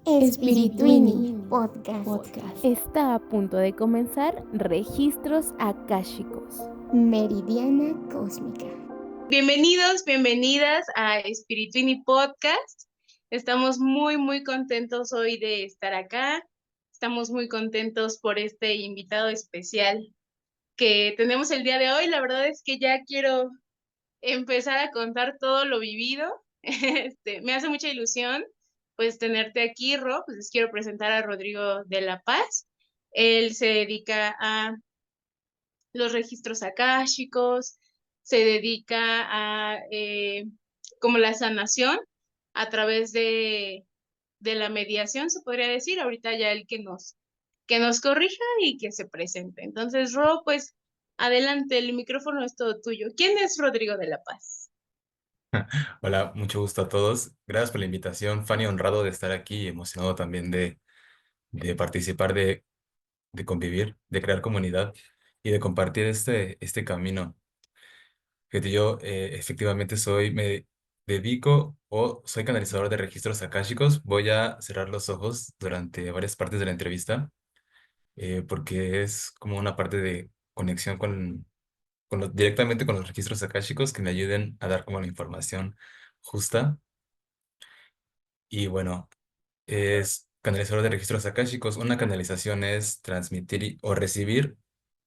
Spirituini Podcast. Está a punto de comenzar Registros Akáshicos. Meridiana Cósmica. Bienvenidos, bienvenidas a Spirituini Podcast. Estamos muy contentos hoy de estar acá. Estamos muy contentos por este invitado especial que tenemos el día de hoy. La verdad es que ya quiero empezar a contar todo lo vivido. Me hace mucha ilusión pues tenerte aquí, Ro. Pues les quiero presentar a Rodrigo de la Paz. Él se dedica a los registros akáshicos, se dedica a como la sanación a través de la mediación, se podría decir. Ahorita ya el que nos corrija y que se presente. Entonces, Ro, pues adelante, el micrófono es todo tuyo. ¿Quién es Rodrigo de la Paz? Hola, mucho gusto a todos. Gracias por la invitación, Fanny, honrado de estar aquí y emocionado también de participar, de convivir, de crear comunidad y de compartir este camino. Fíjate, yo efectivamente me dedico o soy canalizador de registros akáshicos. Voy a cerrar los ojos durante varias partes de la entrevista porque es como una parte de conexión directamente con los registros akáshicos que me ayuden a dar como la información justa. Y bueno, es canalizador de registros akáshicos. Una canalización es transmitir o recibir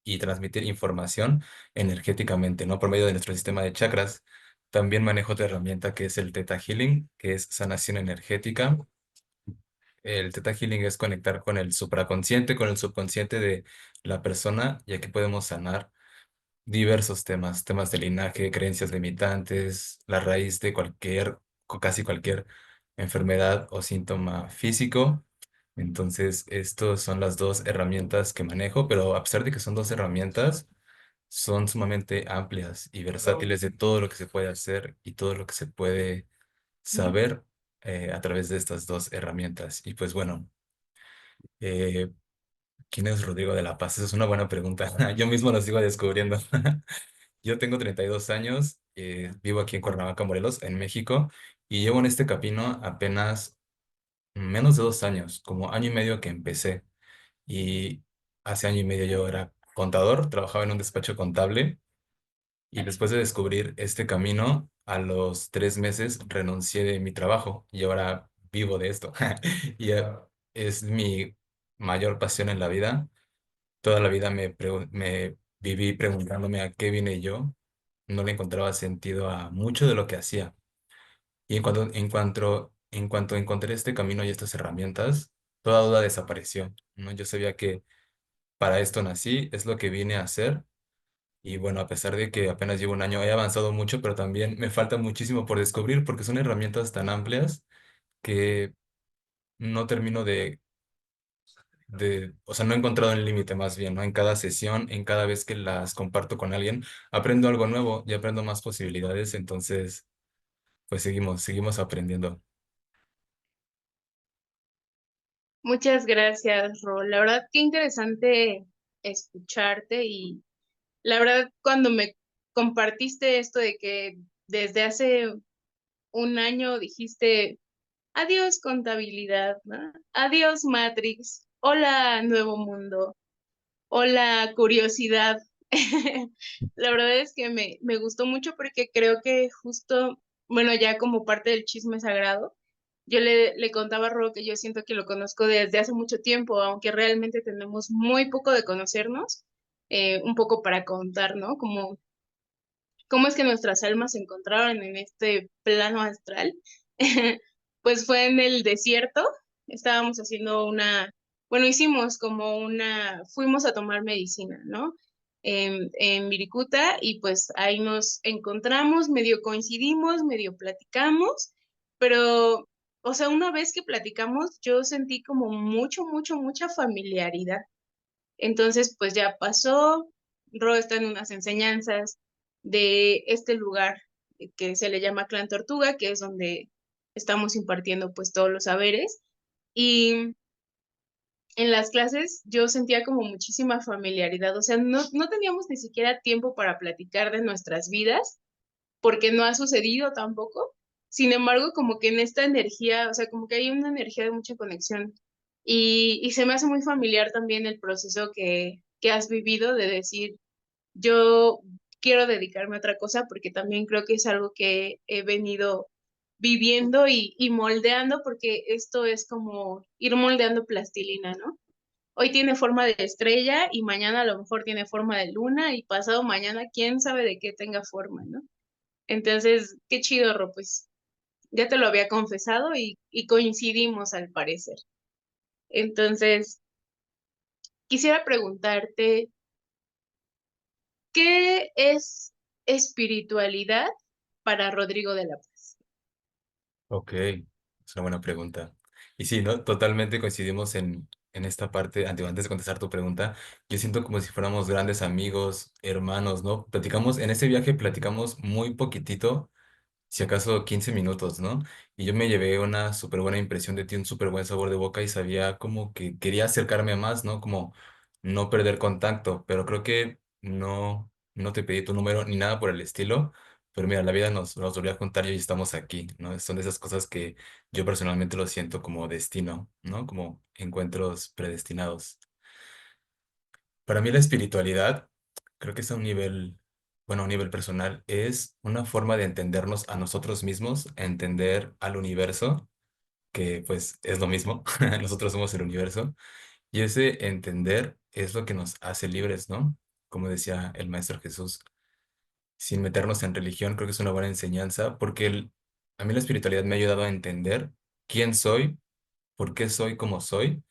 y transmitir información energéticamente, ¿no? Por medio de nuestro sistema de chakras. También manejo otra herramienta que es el Theta Healing, que es sanación energética. El Theta Healing es conectar con el supraconsciente, con el subconsciente de la persona, ya que podemos sanar diversos temas de linaje, creencias limitantes, la raíz de casi cualquier enfermedad o síntoma físico. Entonces, estas son las dos herramientas que manejo, pero a pesar de que son dos herramientas, son sumamente amplias y versátiles de todo lo que se puede hacer y todo lo que se puede saber a través de estas dos herramientas. Y pues bueno, eh, ¿quién es Rodrigo de la Paz? Esa es una buena pregunta. Yo mismo lo sigo descubriendo. Yo tengo 32 años, vivo aquí en Cuernavaca, Morelos, en México, y llevo en este camino apenas menos de 2 años, como año y medio que empecé. Y hace año y medio yo era contador, trabajaba en un despacho contable, y después de descubrir este camino, a los 3 meses renuncié de mi trabajo y ahora vivo de esto. Y es mi mayor pasión en la vida. Toda la vida me viví preguntándome a qué vine yo. No le encontraba sentido a mucho de lo que hacía. Y en cuanto encontré este camino y estas herramientas, toda duda desapareció, ¿no? Yo sabía que para esto nací, es lo que vine a hacer. Y bueno, a pesar de que apenas llevo un año, he avanzado mucho, pero también me falta muchísimo por descubrir porque son herramientas tan amplias que no termino o sea, no he encontrado un límite más bien, ¿no? En cada sesión, en cada vez que las comparto con alguien, aprendo algo nuevo y aprendo más posibilidades, entonces, pues seguimos aprendiendo. Muchas gracias, Ro. La verdad, qué interesante escucharte y la verdad, cuando me compartiste esto de que desde hace un año dijiste, adiós contabilidad, ¿no? Adiós Matrix, hola Nuevo Mundo, hola curiosidad. La verdad es que me gustó mucho porque creo que justo, bueno, ya como parte del chisme sagrado, yo le contaba a Ro que yo siento que lo conozco desde hace mucho tiempo, aunque realmente tenemos muy poco de conocernos, un poco para contar, ¿no? Como cómo es que nuestras almas se encontraron en este plano astral. Pues fue en el desierto, estábamos haciendo bueno, hicimos como fuimos a tomar medicina, ¿no? En Viricuta y pues ahí nos encontramos, medio coincidimos, medio platicamos, pero, o sea, una vez que platicamos, yo sentí como mucha familiaridad. Entonces, pues ya pasó, Ro está en unas enseñanzas de este lugar que se le llama Clan Tortuga, que es donde estamos impartiendo pues todos los saberes. Y en las clases yo sentía como muchísima familiaridad, o sea, no teníamos ni siquiera tiempo para platicar de nuestras vidas, porque no ha sucedido tampoco, Sin embargo, como que en esta energía, o sea, como que hay una energía de mucha conexión. Y se me hace muy familiar también el proceso que has vivido de decir, yo quiero dedicarme a otra cosa porque también creo que es algo que he venido viviendo y moldeando porque esto es como ir moldeando plastilina, ¿no? Hoy tiene forma de estrella y mañana a lo mejor tiene forma de luna y pasado mañana quién sabe de qué tenga forma, ¿no? Entonces, qué chido, Ro, pues ya te lo había confesado y coincidimos al parecer. Entonces, quisiera preguntarte, ¿qué es espiritualidad para Rodrigo de la Paz? Ok, es una buena pregunta. Y sí, ¿no? Totalmente coincidimos en esta parte. Antes de contestar tu pregunta, yo siento como si fuéramos grandes amigos, hermanos, ¿no? Platicamos, en ese viaje platicamos muy poquitito, si acaso 15 minutos, ¿no? Y yo me llevé una súper buena impresión de ti, un súper buen sabor de boca y sabía como que quería acercarme a más, ¿no? Como no perder contacto, pero creo que no te pedí tu número ni nada por el estilo, pero mira, la vida nos volvió a juntar y hoy estamos aquí, ¿no? Son de esas cosas que yo personalmente lo siento como destino, ¿no? Como encuentros predestinados. Para mí la espiritualidad, creo que es a un nivel, bueno, a un nivel personal, es una forma de entendernos a nosotros mismos, a entender al universo, que pues es lo mismo, nosotros somos el universo, y ese entender es lo que nos hace libres, ¿no? Como decía el Maestro Jesús, sin meternos en religión, creo que es una buena enseñanza, porque a mí la espiritualidad me ha ayudado a entender quién soy, por qué soy como soy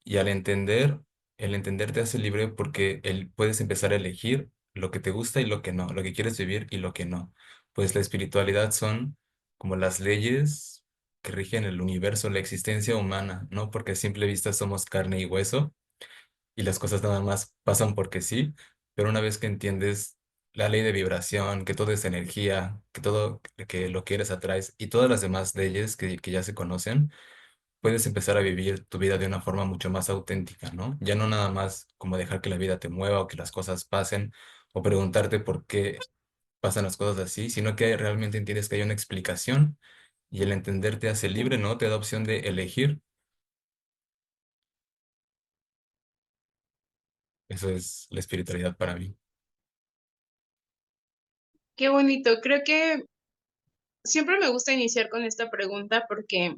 y al entender, el entender te hace libre porque puedes empezar a elegir lo que te gusta y lo que no, lo que quieres vivir y lo que no. Pues la espiritualidad son como las leyes que rigen el universo, la existencia humana, ¿no? Porque a simple vista somos carne y hueso y las cosas nada más pasan porque sí, pero una vez que entiendes la ley de vibración, que todo es energía, que todo, que lo que eres atraes y todas las demás leyes que ya se conocen, puedes empezar a vivir tu vida de una forma mucho más auténtica, ¿no? Ya no nada más como dejar que la vida te mueva o que las cosas pasen o preguntarte por qué pasan las cosas así, sino que realmente entiendes que hay una explicación y el entender te hace libre, ¿no? Te da opción de elegir. Eso es la espiritualidad para mí. Qué bonito. Creo que siempre me gusta iniciar con esta pregunta porque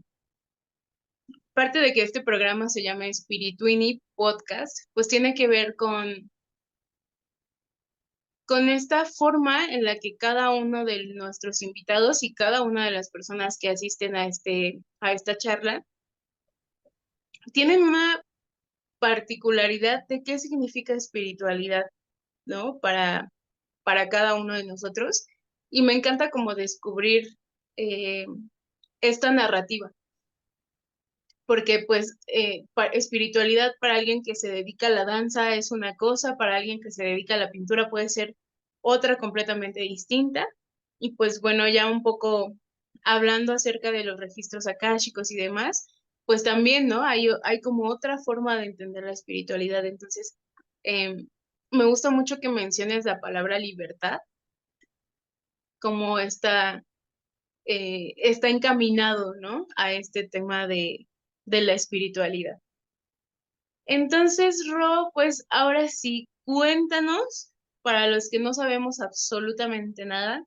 parte de que este programa se llame Spirituini Podcast, pues tiene que ver con esta forma en la que cada uno de nuestros invitados y cada una de las personas que asisten a esta charla tienen una particularidad de qué significa espiritualidad, ¿no? Para cada uno de nosotros. Y me encanta como descubrir eh, esta narrativa, porque pues espiritualidad para alguien que se dedica a la danza es una cosa, para alguien que se dedica a la pintura puede ser otra completamente distinta. Y pues bueno, ya un poco hablando acerca de los registros akáshicos y demás, pues también, ¿no? Hay como otra forma de entender la espiritualidad. Entonces, em, me gusta mucho que menciones la palabra libertad, como está encaminado, ¿no? A este tema de la espiritualidad. Entonces, Ro, pues ahora sí, cuéntanos, para los que no sabemos absolutamente nada,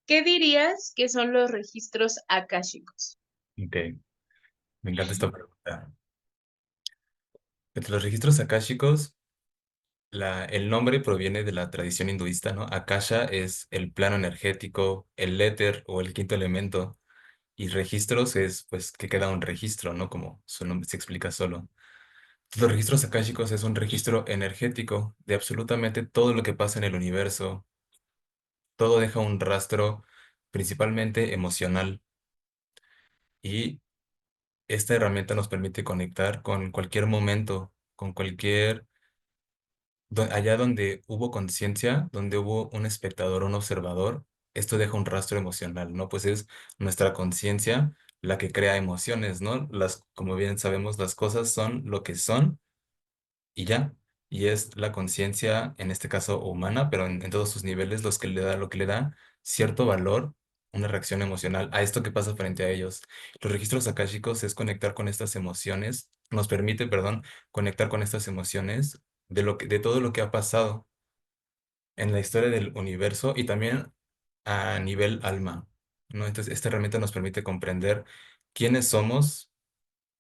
¿qué dirías que son los registros akáshicos? Ok, me encanta esta pregunta. Entre los registros akáshicos, el nombre proviene de la tradición hinduista, ¿no? Akasha es el plano energético, el éter o el quinto elemento. Y registros es, pues, que queda un registro, ¿no? Como su nombre se explica solo. Los registros akáshicos es un registro energético de absolutamente todo lo que pasa en el universo. Todo deja un rastro principalmente emocional. Y esta herramienta nos permite conectar con cualquier momento, con cualquier allá donde hubo conciencia, donde hubo un espectador, un observador, esto deja un rastro emocional, ¿no? Pues es nuestra conciencia la que crea emociones, ¿no? Como bien sabemos, las cosas son lo que son y ya. Y es la conciencia, en este caso humana, pero en todos sus niveles, lo que le da cierto valor, una reacción emocional a esto que pasa frente a ellos. Los registros akáshicos es conectar con estas emociones, nos permite, perdón, conectar con estas emociones de todo lo que ha pasado en la historia del universo y también a nivel alma, ¿no? Entonces, esta herramienta nos permite comprender quiénes somos,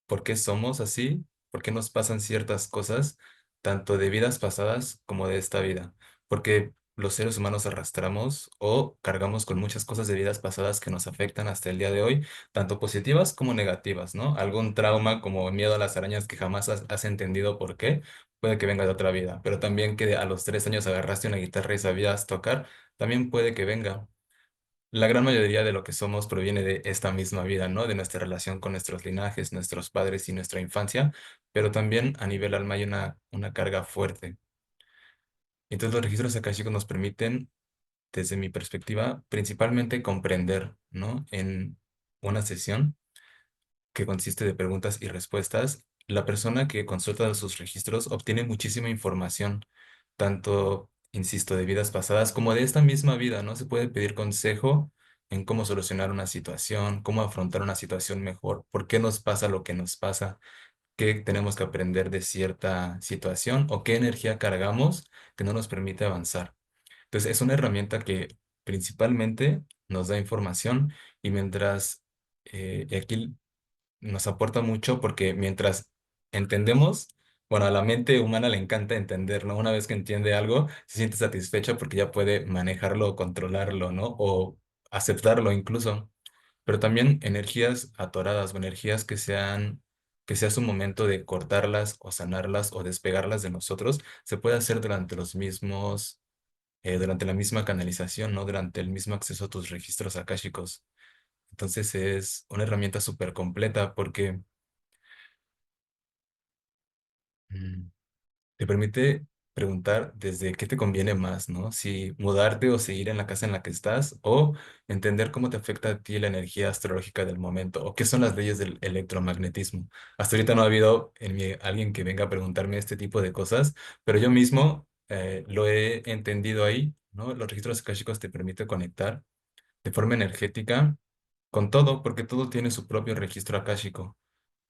por qué somos así, por qué nos pasan ciertas cosas, tanto de vidas pasadas como de esta vida. Porque los seres humanos arrastramos o cargamos con muchas cosas de vidas pasadas que nos afectan hasta el día de hoy, tanto positivas como negativas, ¿no? Algún trauma como miedo a las arañas que jamás has entendido por qué, puede que venga de otra vida, pero también que a los 3 años agarraste una guitarra y sabías tocar, también puede que venga. La gran mayoría de lo que somos proviene de esta misma vida, ¿no? De nuestra relación con nuestros linajes, nuestros padres y nuestra infancia, pero también a nivel alma hay una carga fuerte. Entonces los registros akáshicos nos permiten, desde mi perspectiva, principalmente comprender, ¿no? En una sesión que consiste de preguntas y respuestas, la persona que consulta sus registros obtiene muchísima información, tanto, insisto, de vidas pasadas como de esta misma vida, ¿no? Se puede pedir consejo en cómo solucionar una situación, cómo afrontar una situación mejor, por qué nos pasa lo que nos pasa, qué tenemos que aprender de cierta situación o qué energía cargamos que no nos permite avanzar. Entonces, es una herramienta que principalmente nos da información y mientras, y aquí nos aporta mucho porque mientras entendemos, bueno, a la mente humana le encanta entender, ¿no? Una vez que entiende algo, se siente satisfecha porque ya puede manejarlo o controlarlo, ¿no? O aceptarlo incluso. Pero también energías atoradas o energías que sea su momento de cortarlas o sanarlas o despegarlas de nosotros, se puede hacer durante durante la misma canalización, ¿no? Durante el mismo acceso a tus registros akáshicos. Entonces es una herramienta súper completa porque mm, te permite preguntar desde qué te conviene más, ¿no? Si mudarte o seguir en la casa en la que estás o entender cómo te afecta a ti la energía astrológica del momento o qué son las leyes del electromagnetismo. Hasta ahorita no ha habido alguien que venga a preguntarme este tipo de cosas, pero yo mismo lo he entendido ahí, ¿no? Los registros akáshicos te permiten conectar de forma energética con todo, porque todo tiene su propio registro akáshico.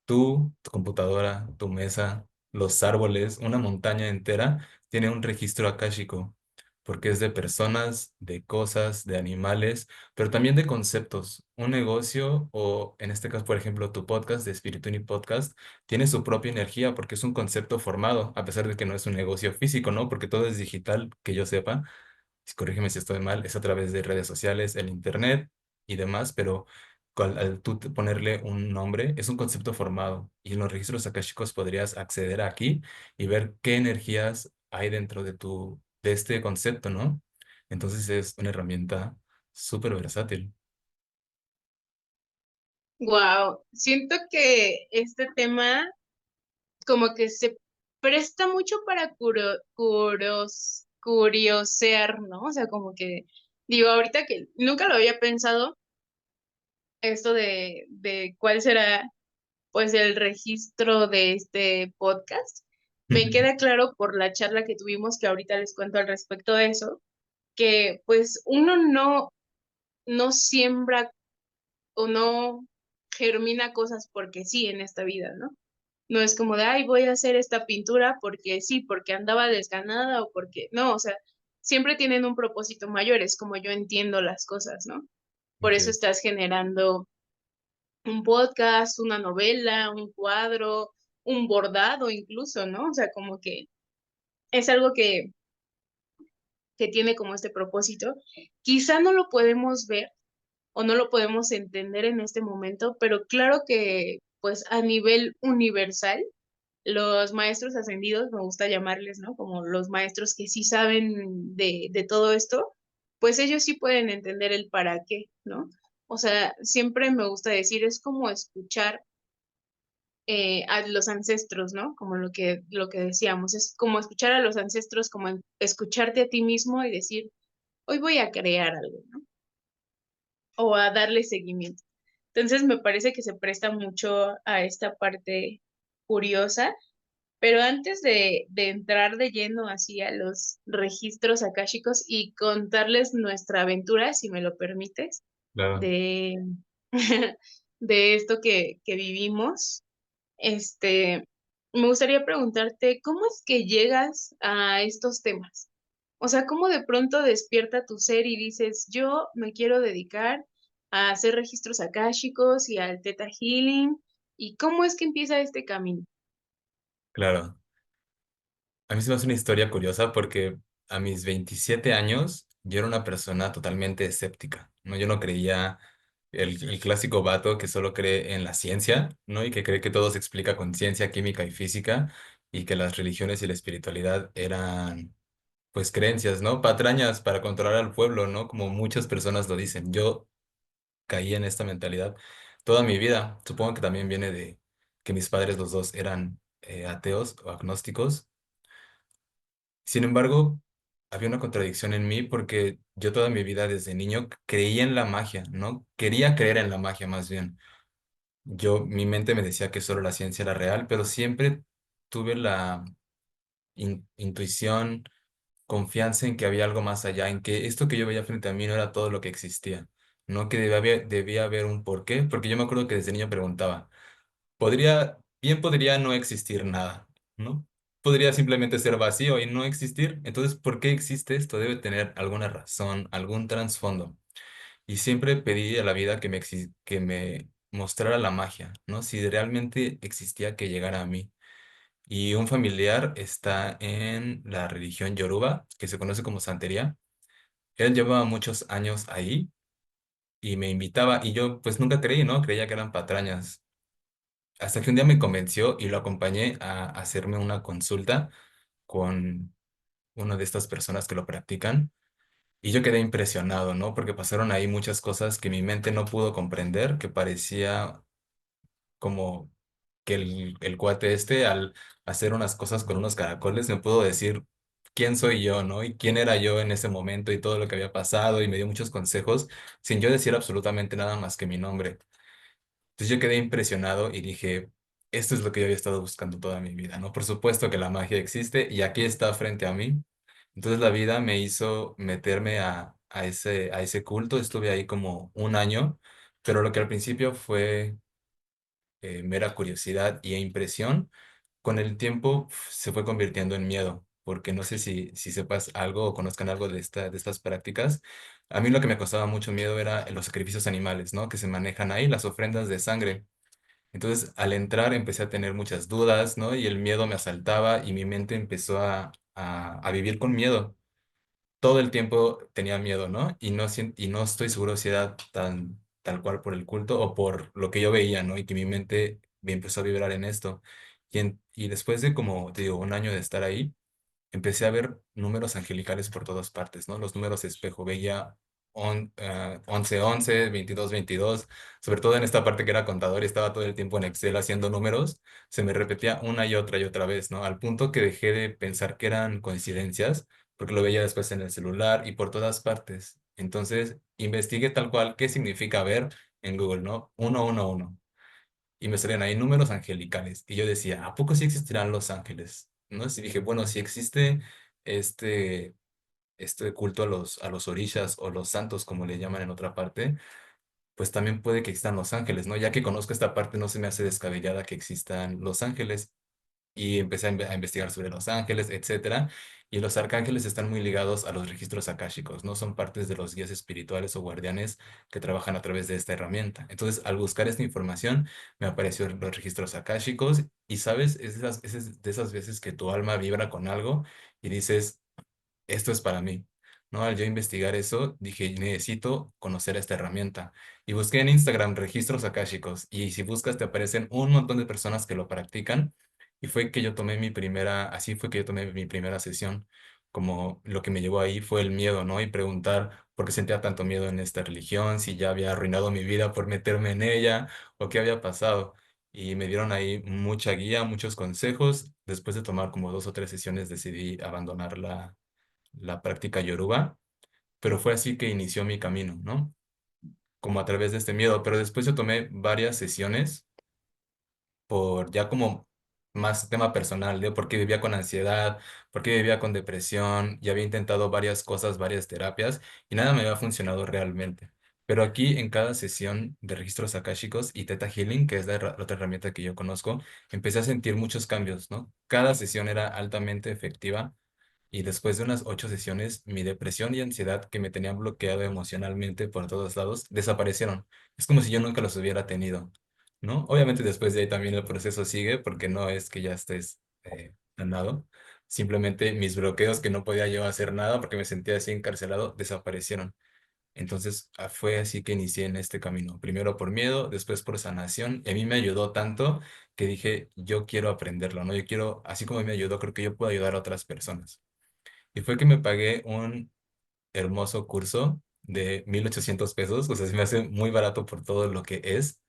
Tú, tu computadora, tu mesa, los árboles, una montaña entera tiene un registro akáshico, porque es de personas, de cosas, de animales, pero también de conceptos. Un negocio o, en este caso, por ejemplo, tu podcast de Spirituni Podcast tiene su propia energía porque es un concepto formado, a pesar de que no es un negocio físico, ¿no? Porque todo es digital, que yo sepa, corrígeme si estoy mal, es a través de redes sociales, el internet y demás, pero al tú ponerle un nombre, es un concepto formado y en los registros akáshicos podrías acceder aquí y ver qué energías hay dentro de este concepto, ¿no? Entonces es una herramienta súper versátil. Wow, siento que este tema como que se presta mucho para curiosear, ¿no? O sea, como que digo, ahorita que nunca lo había pensado, esto de cuál será pues el registro de este podcast. Me queda claro por la charla que tuvimos, que ahorita les cuento al respecto de eso, que pues uno no siembra o no germina cosas porque sí en esta vida, ¿no? No es como de, ay, voy a hacer esta pintura porque sí, porque andaba desganada o porque, no, o sea, siempre tienen un propósito mayor, es como yo entiendo las cosas, ¿no? Por eso Ok. estás generando un podcast, una novela, un cuadro, un bordado incluso, ¿no? O sea, como que es algo que tiene como este propósito. Quizá no lo podemos ver o no lo podemos entender en este momento, pero claro que pues a nivel universal, los maestros ascendidos, me gusta llamarles, ¿no? Como los maestros que sí saben de todo esto, pues ellos sí pueden entender el para qué, ¿no? O sea, siempre me gusta decir, es como escuchar a los ancestros, ¿no? Como lo que decíamos, es como escuchar a los ancestros, como escucharte a ti mismo y decir, hoy voy a crear algo, ¿no? O a darle seguimiento. Entonces me parece que se presta mucho a esta parte curiosa, pero antes de entrar de lleno así a los registros akáshicos y contarles nuestra aventura, si me lo permites, Claro. de, de esto que vivimos. Este, Me gustaría preguntarte, ¿cómo es que llegas a estos temas? O sea, ¿cómo de pronto despierta tu ser y dices, yo me quiero dedicar a hacer registros akáshicos y al Theta Healing? ¿Y cómo es que empieza este camino? Claro. A mí se me hace una historia curiosa porque a mis 27 años yo era una persona totalmente escéptica, ¿no? Yo no creía el clásico vato que solo cree en la ciencia, ¿no? Y que cree que todo se explica con ciencia, química y física y que las religiones y la espiritualidad eran, pues, creencias, ¿no? Patrañas para controlar al pueblo, ¿no? Como muchas personas lo dicen. Yo caí en esta mentalidad toda mi vida. Supongo que también viene de que mis padres los dos eran ateos o agnósticos. Sin embargo, había una contradicción en mí porque yo toda mi vida desde niño creía en la magia, ¿no? Quería creer en la magia más bien. Mi mente me decía que solo la ciencia era real, pero siempre tuve la intuición, confianza en que había algo más allá, en que esto que yo veía frente a mí no era todo lo que existía, ¿no? Que debía haber un porqué, porque yo me acuerdo que desde niño preguntaba. Podría no existir nada, ¿no? Podría simplemente ser vacío y no existir. Entonces, ¿por qué existe esto? Debe tener alguna razón, algún trasfondo. Y siempre pedí a la vida que me mostrara la magia, ¿no? Si realmente existía, que llegara a mí. Y un familiar está en la religión Yoruba, que se conoce como santería. Él llevaba muchos años ahí y me invitaba y yo pues nunca creí, ¿no? Creía que eran patrañas. Hasta que un día me convenció y lo acompañé a hacerme una consulta con una de estas personas que lo practican. Y yo quedé impresionado, ¿no? Porque pasaron ahí muchas cosas que mi mente no pudo comprender, que parecía como que el cuate este, al hacer unas cosas con unos caracoles, me pudo decir quién soy yo, ¿no? Y quién era yo en ese momento y todo lo que había pasado y me dio muchos consejos sin yo decir absolutamente nada más que mi nombre. Entonces yo quedé impresionado y dije, esto es lo que yo había estado buscando toda mi vida, ¿no? Por supuesto que la magia existe y aquí está frente a mí. Entonces la vida me hizo meterme a ese culto, estuve ahí como un año, pero lo que al principio fue mera curiosidad y impresión, con el tiempo se fue convirtiendo en miedo, porque no sé si sepas algo o conozcan algo de estas prácticas. A mí lo que me costaba mucho miedo era los sacrificios animales, ¿no? Que se manejan ahí, las ofrendas de sangre. Entonces, al entrar empecé a tener muchas dudas, ¿no? Y el miedo me asaltaba y mi mente empezó a vivir con miedo. Todo el tiempo tenía miedo, ¿no? Y no estoy seguro si era tal cual por el culto o por lo que yo veía, ¿no? Y que mi mente me empezó a vibrar en esto. Y después de como, te digo, un año de estar ahí, empecé a ver números angelicales por todas partes, ¿no? Los números espejo, veía 11, 11, 22, 22, sobre todo en esta parte que era contador y estaba todo el tiempo en Excel haciendo números, se me repetía una y otra vez, ¿no? Al punto que dejé de pensar que eran coincidencias, porque lo veía después en el celular y por todas partes. Entonces, investigué tal cual qué significa ver en Google, ¿no? 111 y me salían ahí números angelicales. Y yo decía, ¿a poco sí existirán los ángeles? ¿No? Y dije, bueno, si existe este, este culto a los orishas o los santos, como le llaman en otra parte, pues también puede que existan los ángeles, ¿no? Ya que conozco esta parte, no se me hace descabellada que existan los ángeles y empecé a investigar sobre los ángeles, etcétera. Y los arcángeles están muy ligados a los registros akáshicos, ¿no? Son partes de los guías espirituales o guardianes que trabajan a través de esta herramienta. Entonces, al buscar esta información, me aparecieron los registros akáshicos y, ¿sabes? Es de esas veces que tu alma vibra con algo y dices, esto es para mí. ¿No? Al yo investigar eso, dije, necesito conocer esta herramienta. Y busqué en Instagram registros akáshicos. Y si buscas, te aparecen un montón de personas que lo practican. Y fue que yo tomé así fue que yo tomé mi primera sesión. Como lo que me llevó ahí fue el miedo, ¿no? Y preguntar por qué sentía tanto miedo en esta religión, si ya había arruinado mi vida por meterme en ella, o qué había pasado. Y me dieron ahí mucha guía, muchos consejos. Después de tomar como 2 o 3 sesiones, decidí abandonar la práctica yoruba, pero fue así que inició mi camino, ¿no? Como a través de este miedo, pero después yo tomé varias sesiones por ya como más tema personal, de por qué vivía con ansiedad, por qué vivía con depresión, y había intentado varias cosas, varias terapias, y nada me había funcionado realmente. Pero aquí en cada sesión de registros akáshicos y Theta Healing, que es la otra herramienta que yo conozco, empecé a sentir muchos cambios, ¿no? Cada sesión era altamente efectiva y después de unas 8 sesiones, mi depresión y ansiedad que me tenían bloqueado emocionalmente por todos lados desaparecieron. Es como si yo nunca los hubiera tenido, ¿no? Obviamente después de ahí también el proceso sigue porque no es que ya estés sanado. Simplemente mis bloqueos que no podía yo hacer nada porque me sentía así encarcelado desaparecieron. Entonces fue así que inicié en este camino. Primero por miedo, después por sanación. Y a mí me ayudó tanto que dije, yo quiero aprenderlo, ¿no? Yo quiero, así como me ayudó, creo que yo puedo ayudar a otras personas. Y fue que me pagué un hermoso curso de 1,800 pesos, o sea, se me hace muy barato por todo lo que es,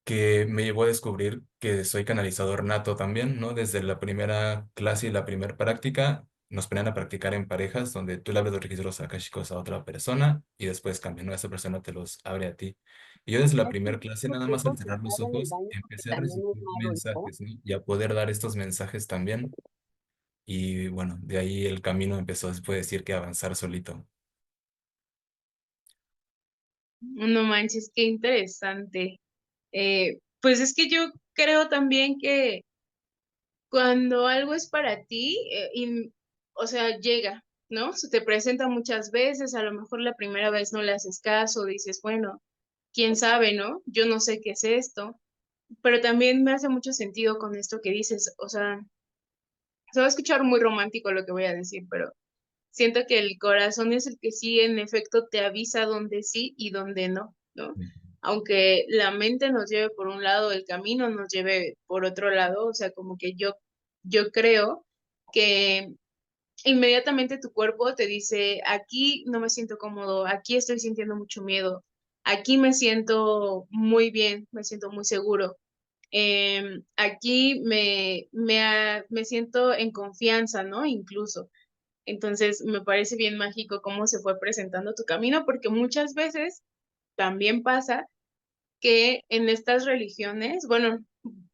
que me llevó a descubrir que soy canalizador nato también, ¿no? Desde la primera clase y la primera práctica, nos ponían a practicar en parejas, donde tú le abres los registros akáshicos a otra persona y después cambia, ¿no? Esa persona te los abre a ti. Y yo desde la primera clase, nada más al cerrar los ojos, empecé a recibir mensajes, ¿no? Y a poder dar estos mensajes también. Y bueno, de ahí el camino empezó, se puede decir que a avanzar solito. No manches, qué interesante. Pues es que yo creo también que cuando algo es para ti, o sea, llega, ¿no? Se te presenta muchas veces, a lo mejor la primera vez no le haces caso, dices, bueno, quién sabe, ¿no? Yo no sé qué es esto, pero también me hace mucho sentido con esto que dices, o sea, se va a escuchar muy romántico lo que voy a decir, pero siento que el corazón es el que sí, en efecto, te avisa dónde sí y dónde no, ¿no? Aunque la mente nos lleve por un lado, el camino nos lleve por otro lado, o sea, como que yo creo que inmediatamente tu cuerpo te dice, aquí no me siento cómodo, aquí estoy sintiendo mucho miedo, aquí me siento muy bien, me siento muy seguro. Aquí me siento en confianza, ¿no? Incluso. Entonces, me parece bien mágico cómo se fue presentando tu camino, porque muchas veces también pasa que en estas religiones, bueno,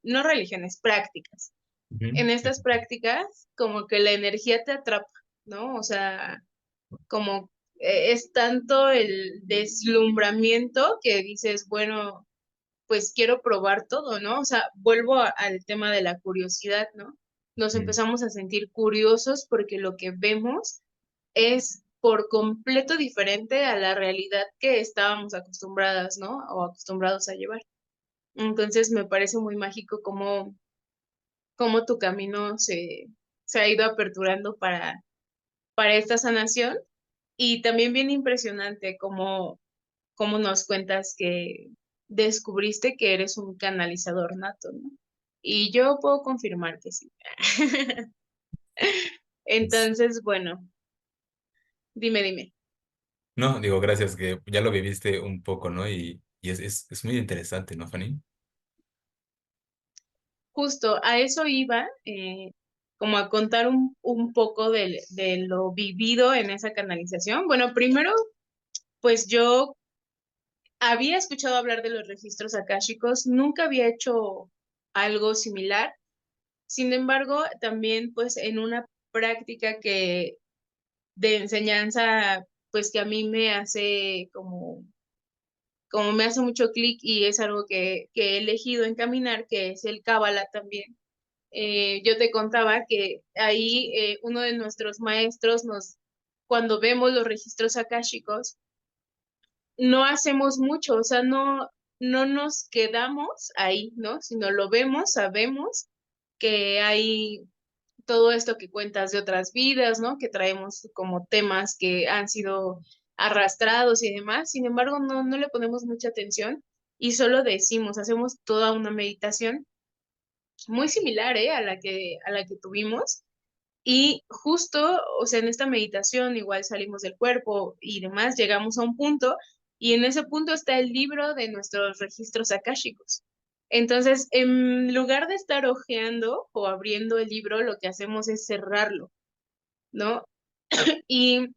no religiones, prácticas, Ujú. en Sí, estas prácticas como que la energía te atrapa, ¿no? O sea, como es tanto el deslumbramiento que dices, bueno, pues quiero probar todo, ¿no? O sea, vuelvo al tema de la curiosidad, ¿no? Nos mm, empezamos a sentir curiosos porque lo que vemos es por completo diferente a la realidad que estábamos acostumbradas, ¿no? O acostumbrados a llevar. Entonces me parece muy mágico cómo tu camino se ha ido aperturando para esta sanación y también bien impresionante cómo nos cuentas que descubriste que eres un canalizador nato, ¿no? Y yo puedo confirmar que sí. es- Entonces, bueno, dime. No, digo, gracias, que ya lo viviste un poco, ¿no? Y es muy interesante, ¿no, Fanny? Justo a eso iba, como a contar un poco de lo vivido en esa canalización. Bueno, primero, pues yo había escuchado hablar de los registros akáshicos, nunca había hecho algo similar. Sin embargo, también pues en una práctica que de enseñanza, pues que a mí me hace como me hace mucho clic y es algo que he elegido encaminar, que es el Cábala también. Yo te contaba que ahí uno de nuestros maestros cuando vemos los registros akáshicos, no hacemos mucho, o sea, no nos quedamos ahí, ¿no? Sino lo vemos, sabemos que hay todo esto que cuentas de otras vidas, ¿no? Que traemos como temas que han sido arrastrados y demás. Sin embargo, no le ponemos mucha atención y solo decimos, hacemos toda una meditación muy similar, ¿eh? A la que tuvimos. Y justo, o sea, en esta meditación igual salimos del cuerpo y demás, llegamos a un punto y en ese punto está el libro de nuestros registros akáshicos. Entonces, en lugar de estar hojeando o abriendo el libro, lo que hacemos es cerrarlo, ¿no? Y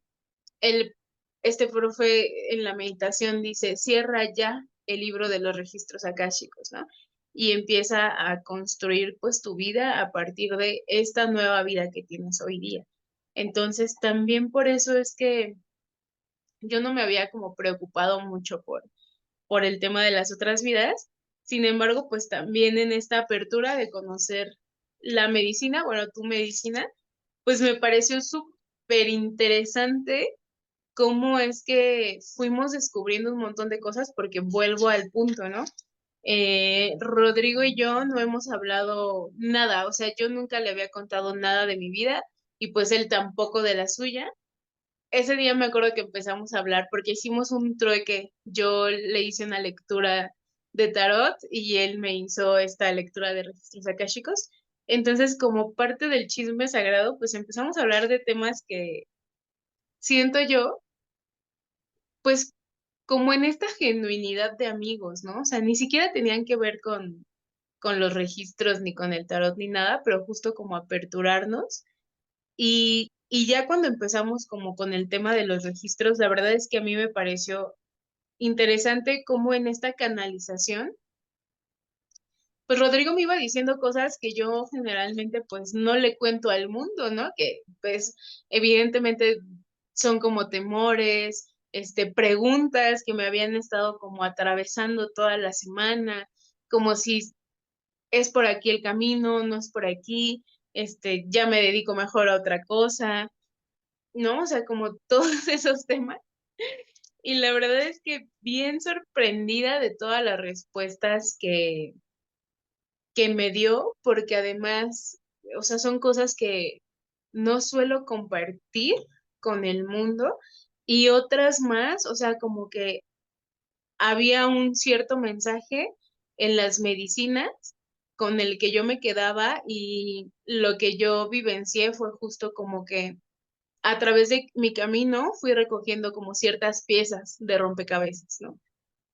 el, este profe en la meditación dice, cierra ya el libro de los registros akáshicos, ¿no? Y empieza a construir pues tu vida a partir de esta nueva vida que tienes hoy día. Entonces, también por eso es que yo no me había como preocupado mucho por el tema de las otras vidas. Sin embargo, pues también en esta apertura de conocer la medicina, bueno, tu medicina, pues me pareció súper interesante cómo es que fuimos descubriendo un montón de cosas, porque vuelvo al punto, ¿no? Rodrigo y yo no hemos hablado nada, o sea, yo nunca le había contado nada de mi vida y pues él tampoco de la suya. Ese día me acuerdo que empezamos a hablar porque hicimos un trueque. Yo le hice una lectura de tarot y él me hizo esta lectura de registros akáshicos. Entonces, como parte del chisme sagrado, pues empezamos a hablar de temas que siento yo, pues como en esta genuinidad de amigos, ¿no? O sea, ni siquiera tenían que ver con los registros ni con el tarot ni nada, pero justo como aperturarnos. Y ya cuando empezamos como con el tema de los registros, la verdad es que a mí me pareció interesante cómo en esta canalización, pues Rodrigo me iba diciendo cosas que yo generalmente pues no le cuento al mundo, ¿no? Que pues evidentemente son como temores, preguntas que me habían estado como atravesando toda la semana, como si es por aquí el camino, no es por aquí, ya me dedico mejor a otra cosa, ¿no? O sea, como todos esos temas. Y la verdad es que bien sorprendida de todas las respuestas que me dio, porque además, o sea, son cosas que no suelo compartir con el mundo y otras más, o sea, como que había un cierto mensaje en las medicinas con el que yo me quedaba y lo que yo vivencié fue justo como que a través de mi camino fui recogiendo como ciertas piezas de rompecabezas, ¿no?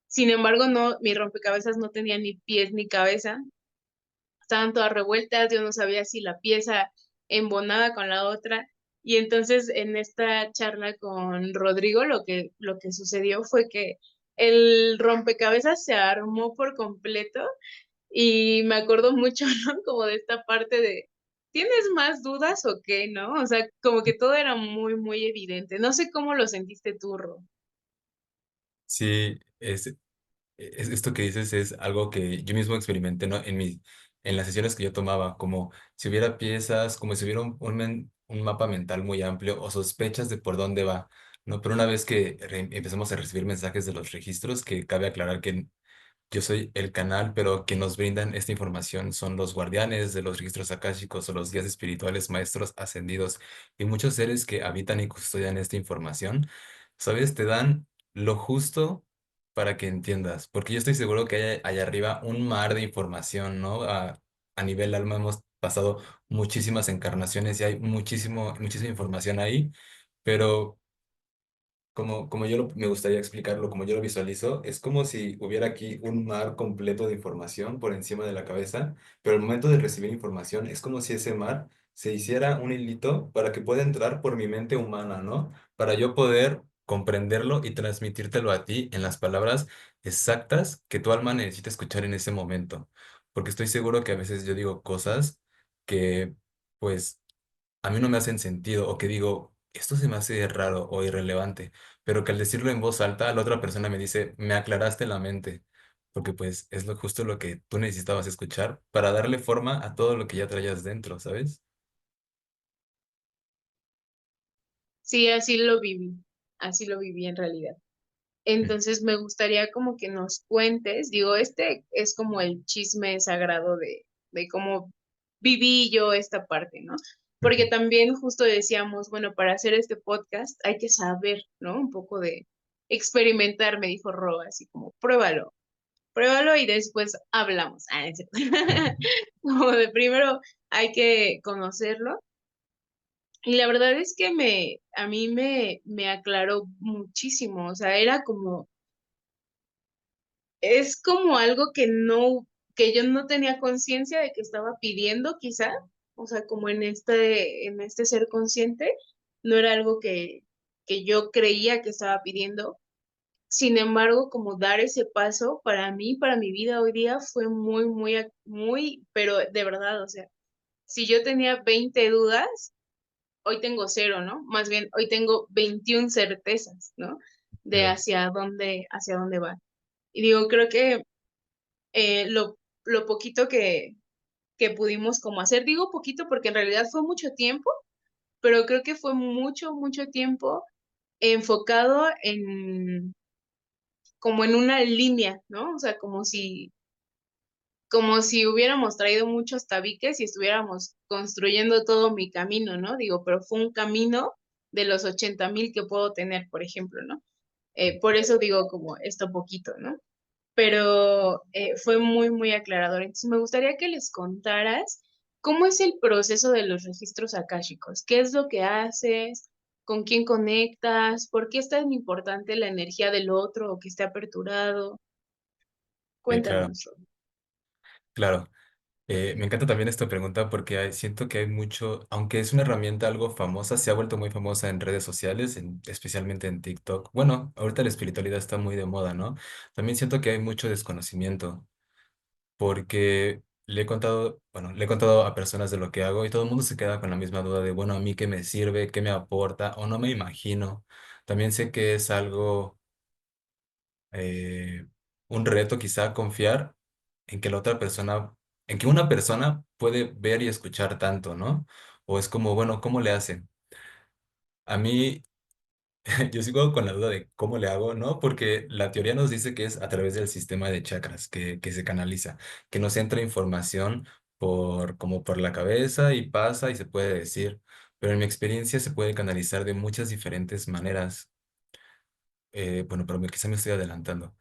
Sin embargo, no, mi rompecabezas no tenía ni pies ni cabeza, estaban todas revueltas, yo no sabía si la pieza embonaba con la otra. Y entonces en esta charla con Rodrigo lo que sucedió fue que el rompecabezas se armó por completo y me acuerdo mucho, ¿no? Como de esta parte de, ¿tienes más dudas o qué, no? O sea, como que todo era muy, muy evidente. No sé cómo lo sentiste tú, Ro. Sí, esto que dices es algo que yo mismo experimenté, ¿no? En las sesiones que yo tomaba, como si hubiera piezas, como si hubiera un mapa mental muy amplio o sospechas de por dónde va, ¿no? Pero una vez que empezamos a recibir mensajes de los registros, que cabe aclarar que yo soy el canal, pero que nos brindan esta información son los guardianes de los registros akáshicos o los guías espirituales, maestros ascendidos y muchos seres que habitan y custodian esta información. ¿Sabes? Te dan lo justo para que entiendas, porque yo estoy seguro que hay allá arriba un mar de información, ¿no? A nivel alma hemos pasado muchísimas encarnaciones y hay muchísima información ahí, pero como me gustaría explicarlo, como yo lo visualizo, es como si hubiera aquí un mar completo de información por encima de la cabeza, pero al momento de recibir información es como si ese mar se hiciera un hilito para que pueda entrar por mi mente humana, ¿no? Para yo poder comprenderlo y transmitírtelo a ti en las palabras exactas que tu alma necesita escuchar en ese momento. Porque estoy seguro que a veces yo digo cosas que, pues, a mí no me hacen sentido o que digo, esto se me hace raro o irrelevante, pero que al decirlo en voz alta, la otra persona me dice, me aclaraste la mente, porque pues es justo lo que tú necesitabas escuchar para darle forma a todo lo que ya traías dentro, ¿sabes? Sí, así lo viví en realidad. Mm. Entonces me gustaría como que nos cuentes, digo, este es como el chisme sagrado de cómo viví yo esta parte, ¿no? Porque Ujú. también justo decíamos, bueno, para hacer este podcast hay que saber, ¿no? Un poco de experimentar, me dijo Ro, así como, pruébalo y después hablamos. Ah, es cierto. Como de primero hay que conocerlo. Y la verdad es que a mí me aclaró muchísimo, o sea, era como es como algo que yo no tenía conciencia de que estaba pidiendo, quizá, o sea, como en este ser consciente, no era algo que yo creía que estaba pidiendo. Sin embargo, como dar ese paso para mí, para mi vida hoy día fue muy, muy, muy, pero de verdad, o sea, si yo tenía 20 dudas, hoy tengo cero, ¿no? Más bien, hoy tengo 21 certezas, ¿no? de Claro, hacia dónde va. Y digo, creo que lo poquito que pudimos como hacer, digo poquito porque en realidad fue mucho tiempo, pero creo que fue mucho, mucho tiempo enfocado en como en una línea, ¿no? O sea, como si hubiéramos traído muchos tabiques y estuviéramos construyendo todo mi camino, ¿no? Digo, pero fue un camino de los 80,000 que puedo tener, por ejemplo, ¿no? Por eso digo como esto poquito, ¿no? Pero fue muy, muy aclarador. Entonces, me gustaría que les contaras cómo es el proceso de los registros akáshicos, qué es lo que haces, con quién conectas, por qué es tan importante la energía del otro o que esté aperturado. sí, claro, Cuéntanos. claro. Me encanta también esta pregunta porque siento que hay mucho, aunque es una herramienta algo famosa, se ha vuelto muy famosa en redes sociales, especialmente en TikTok. Bueno, ahorita la espiritualidad está muy de moda, ¿no? También siento que hay mucho desconocimiento porque le he contado a personas de lo que hago y todo el mundo se queda con la misma duda de, bueno, a mí qué me sirve, qué me aporta o no me imagino. También sé que es algo eh, un reto quizá confiar en que la otra persona, en que una persona puede ver y escuchar tanto, ¿no? O es como, bueno, ¿cómo le hacen? A mí, yo sigo con la duda de cómo le hago, ¿no? Porque la teoría nos dice que es a través del sistema de chakras que se canaliza, que nos entra información como por la cabeza y pasa y se puede decir, pero en mi experiencia se puede canalizar de muchas diferentes maneras. Bueno, pero quizá me estoy adelantando.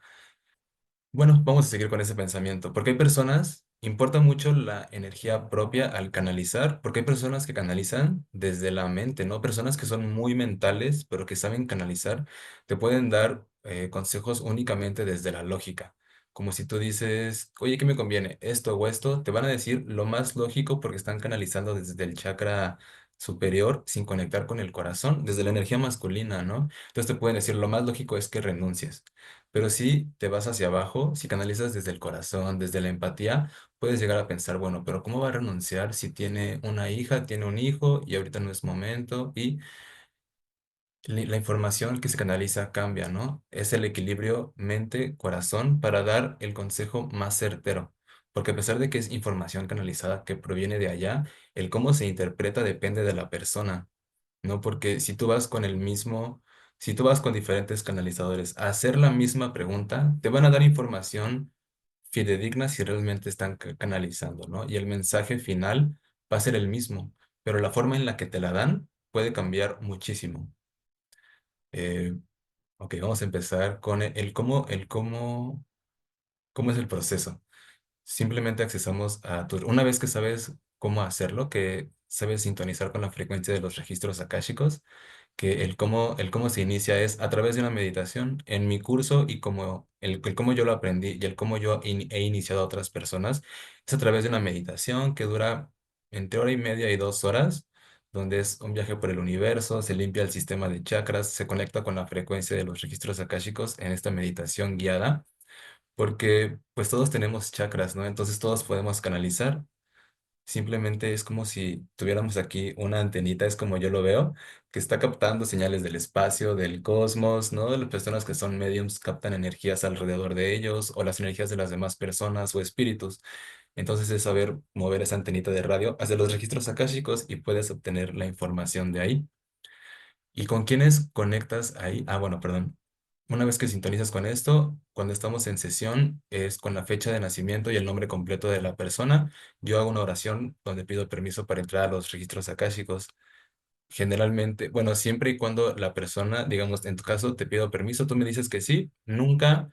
Bueno, vamos a seguir con ese pensamiento, porque hay personas, importa mucho la energía propia al canalizar, porque hay personas que canalizan desde la mente, ¿no? Personas que son muy mentales, pero que saben canalizar, te pueden dar consejos únicamente desde la lógica. Como si tú dices, oye, ¿qué me conviene? Esto o esto, te van a decir lo más lógico porque están canalizando desde el chakra superior sin conectar con el corazón, desde la energía masculina, ¿no? Entonces te pueden decir, lo más lógico es que renuncies. Pero si te vas hacia abajo, si canalizas desde el corazón, desde la empatía, puedes llegar a pensar, bueno, pero ¿cómo va a renunciar si tiene una hija, tiene un hijo y ahorita no es momento? Y la información que se canaliza cambia, ¿no? Es el equilibrio mente-corazón para dar el consejo más certero. Porque a pesar de que es información canalizada que proviene de allá, el cómo se interpreta depende de la persona. ¿No? Porque si tú vas con el mismo, si tú vas con diferentes canalizadores a hacer la misma pregunta, te van a dar información fidedigna si realmente están canalizando, ¿no? Y el mensaje final va a ser el mismo, pero la forma en la que te la dan puede cambiar muchísimo. Eh, ok, vamos a empezar con cómo es el proceso. Simplemente accesamos una vez que sabes cómo hacerlo, que sabes sintonizar con la frecuencia de los registros akáshicos, que el cómo se inicia es a través de una meditación. En mi curso y como el cómo yo lo aprendí y el cómo yo he iniciado a otras personas, es a través de una meditación que dura entre hora y media y 2 horas, donde es un viaje por el universo, se limpia el sistema de chakras, se conecta con la frecuencia de los registros akáshicos en esta meditación guiada, porque pues todos tenemos chakras, ¿no? Entonces todos podemos canalizar. Simplemente es como si tuviéramos aquí una antenita, es como yo lo veo, que está captando señales del espacio, del cosmos, ¿no? Las personas que son mediums captan energías alrededor de ellos o las energías de las demás personas o espíritus. Entonces es saber mover esa antenita de radio hacia los registros akáshicos y puedes obtener la información de ahí. ¿Y con quiénes conectas ahí? Ah, bueno, perdón. Una vez que sintonizas con esto, cuando estamos en sesión, es con la fecha de nacimiento y el nombre completo de la persona. Yo hago una oración donde pido permiso para entrar a los registros akáshicos. Generalmente, bueno, siempre y cuando la persona, digamos, en tu caso, te pido permiso, tú me dices que sí, nunca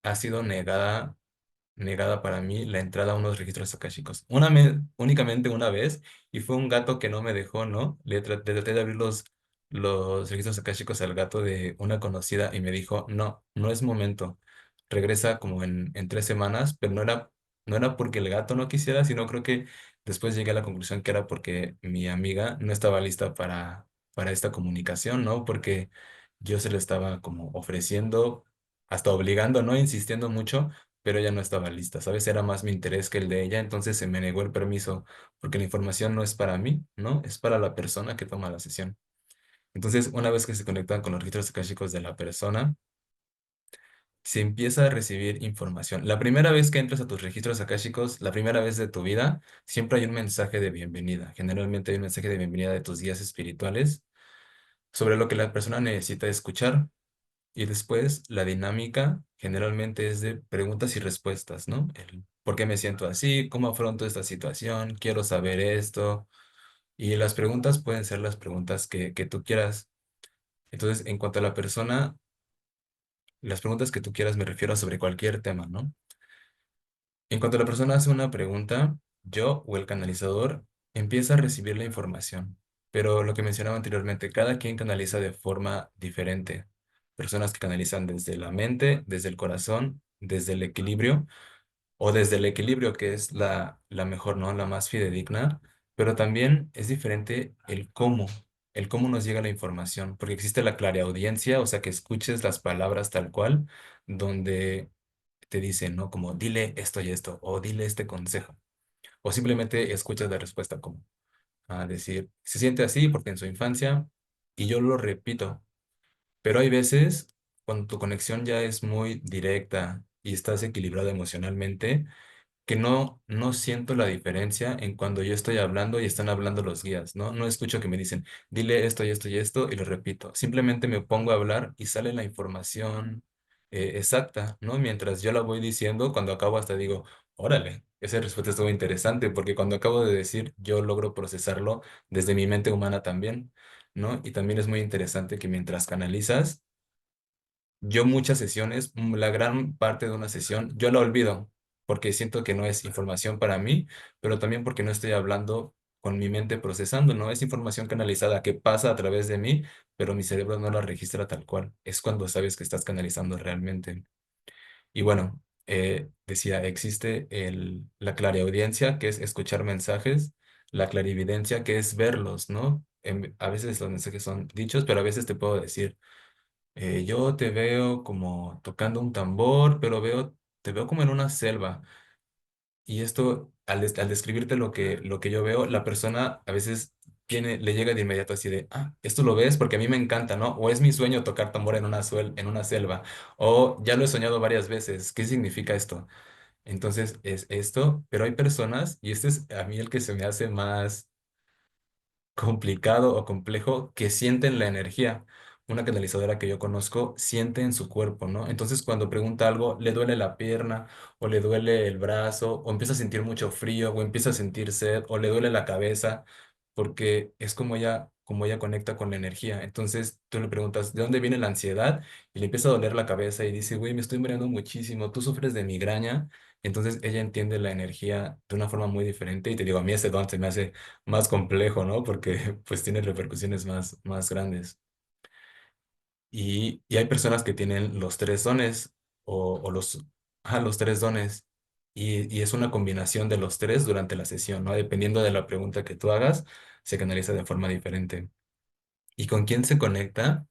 ha sido negada para mí la entrada a unos registros akáshicos. Únicamente una vez, y fue un gato que no me dejó, ¿no? Le traté de abrir los registros akáshicos al gato de una conocida y me dijo, no, no es momento. Regresa como en 3 semanas, pero no era porque el gato no quisiera, sino creo que después llegué a la conclusión que era porque mi amiga no estaba lista para esta comunicación, ¿no? Porque yo se lo estaba como ofreciendo, hasta obligando, ¿no? Insistiendo mucho, pero ella no estaba lista, ¿sabes? Era más mi interés que el de ella, entonces se me negó el permiso, porque la información no es para mí, ¿no? Es para la persona que toma la sesión. Entonces, una vez que se conectan con los registros akáshicos de la persona, se empieza a recibir información. La primera vez que entras a tus registros akáshicos, la primera vez de tu vida, siempre hay un mensaje de bienvenida. Generalmente hay un mensaje de bienvenida de tus guías espirituales sobre lo que la persona necesita escuchar. Y después la dinámica generalmente es de preguntas y respuestas, ¿no? El ¿por qué me siento así? ¿Cómo afronto esta situación? Quiero saber esto. Y las preguntas pueden ser las preguntas que tú quieras. Entonces, en cuanto a la persona, las preguntas que tú quieras me refiero a sobre cualquier tema, ¿no? En cuanto la persona hace una pregunta, yo o el canalizador empieza a recibir la información. Pero lo que mencionaba anteriormente, cada quien canaliza de forma diferente. Personas que canalizan desde la mente, desde el corazón, desde el equilibrio, o desde el equilibrio, que es la mejor, ¿no? La más fidedigna. Pero también es diferente el cómo nos llega la información, porque existe la clareaudiencia, o sea, que escuches las palabras tal cual, donde te dicen, ¿no? Como dile esto y esto, o dile este consejo, o simplemente escuchas la respuesta como a decir, se siente así porque en su infancia, y yo lo repito, pero hay veces cuando tu conexión ya es muy directa y estás equilibrado emocionalmente, que no siento la diferencia en cuando yo estoy hablando y están hablando los guías, ¿no? No escucho que me dicen, dile esto y esto y esto, y lo repito. Simplemente me pongo a hablar y sale la información exacta, ¿no? Mientras yo la voy diciendo, cuando acabo hasta digo, órale, esa respuesta estuvo interesante, porque cuando acabo de decir, yo logro procesarlo desde mi mente humana también, ¿no? Y también es muy interesante que mientras canalizas, yo muchas sesiones, la gran parte de una sesión, yo la olvido porque siento que no es información para mí, pero también porque no estoy hablando con mi mente procesando, ¿no? Es información canalizada que pasa a través de mí, pero mi cerebro no la registra tal cual. Es cuando sabes que estás canalizando realmente. Y bueno, decía, existe la clariaudiencia, que es escuchar mensajes, la clarividencia, que es verlos, ¿no? A veces los mensajes son dichos, pero a veces te puedo decir yo te veo como tocando un tambor, pero te veo como en una selva. Y esto, al describirte lo que yo veo, la persona a veces le llega de inmediato así de, ah, esto lo ves porque a mí me encanta, ¿no? O es mi sueño tocar tambor en una selva. O ya lo he soñado varias veces. ¿Qué significa esto? Entonces es esto, pero hay personas, y este es a mí el que se me hace más complicado o complejo, que sienten la energía. Una canalizadora que yo conozco siente en su cuerpo, ¿no? Entonces cuando pregunta algo, le duele la pierna o le duele el brazo o empieza a sentir mucho frío o empieza a sentir sed o le duele la cabeza porque es como ella conecta con la energía. Entonces tú le preguntas, ¿de dónde viene la ansiedad? Y le empieza a doler la cabeza y dice, güey, me estoy muriendo muchísimo, tú sufres de migraña. Entonces ella entiende la energía de una forma muy diferente y te digo, a mí ese don se me hace más complejo, ¿no? Porque pues tiene repercusiones más grandes. Y hay personas que tienen los tres dones o los tres dones. Y es una combinación de los tres durante la sesión, ¿no? Dependiendo de la pregunta que tú hagas, se canaliza de forma diferente. ¿Y con quién se conecta?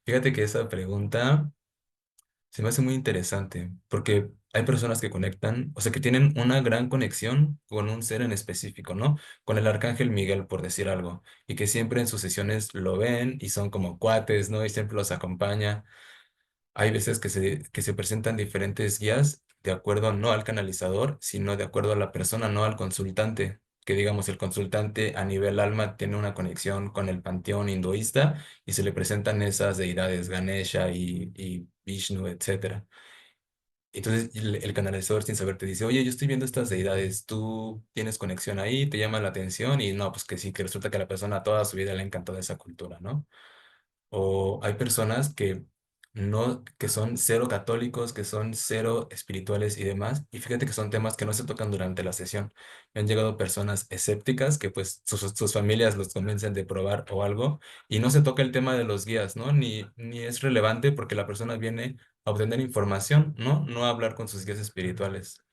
Fíjate que esa pregunta se me hace muy interesante porque hay personas que conectan, o sea, que tienen una gran conexión con un ser en específico, ¿no? Con el arcángel Miguel, por decir algo, y que siempre en sus sesiones lo ven y son como cuates, ¿no? Y siempre los acompaña. Hay veces que se presentan diferentes guías de acuerdo no al canalizador, sino de acuerdo a la persona, no al consultante. Que digamos, el consultante a nivel alma tiene una conexión con el panteón hinduista y se le presentan esas deidades, Ganesha y Vishnu, etcétera. Entonces el canalizador sin saber te dice, oye, yo estoy viendo estas deidades, tú tienes conexión ahí, te llama la atención y no, pues que sí, que resulta que a la persona toda su vida le encantó esa cultura, ¿no? O hay personas que no, que son cero católicos, que son cero espirituales y demás. Y fíjate que son temas que no se tocan durante la sesión. Me han llegado personas escépticas que pues sus familias los convencen de probar o algo y no se toca el tema de los guías, ¿no? Ni es relevante porque la persona viene a obtener información, ¿no? No a hablar con sus guías espirituales.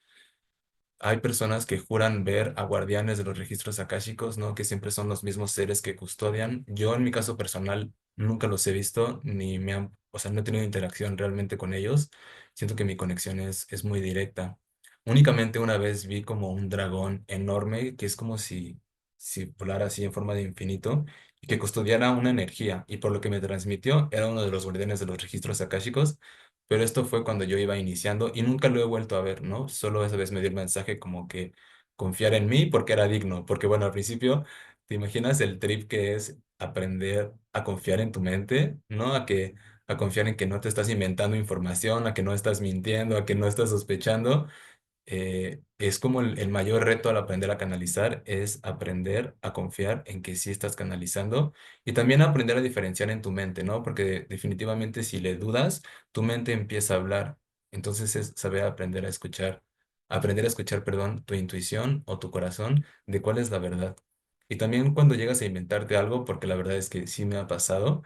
Hay personas que juran ver a guardianes de los registros akáshicos, ¿no? Que siempre son los mismos seres que custodian. Yo, en mi caso personal, nunca los he visto, ni me han, o sea, no he tenido interacción realmente con ellos. Siento que mi conexión es muy directa. Únicamente una vez vi como un dragón enorme, que es como si volara así en forma de infinito, y que custodiara una energía, y por lo que me transmitió era uno de los guardianes de los registros akáshicos, pero esto fue cuando yo iba iniciando y nunca lo he vuelto a ver, ¿no? Solo esa vez me dio el mensaje como que confiar en mí porque era digno, porque bueno, al principio, ¿te imaginas el trip que es aprender a confiar en tu mente, ¿no? A confiar en que no te estás inventando información, a que no estás mintiendo, a que no estás sospechando. Es como el mayor reto al aprender a canalizar, es aprender a confiar en que sí estás canalizando y también aprender a diferenciar en tu mente, ¿no? Porque definitivamente si le dudas, tu mente empieza a hablar. Entonces es saber aprender a escuchar, perdón, tu intuición o tu corazón de cuál es la verdad. Y también cuando llegas a inventarte algo, porque la verdad es que sí me ha pasado,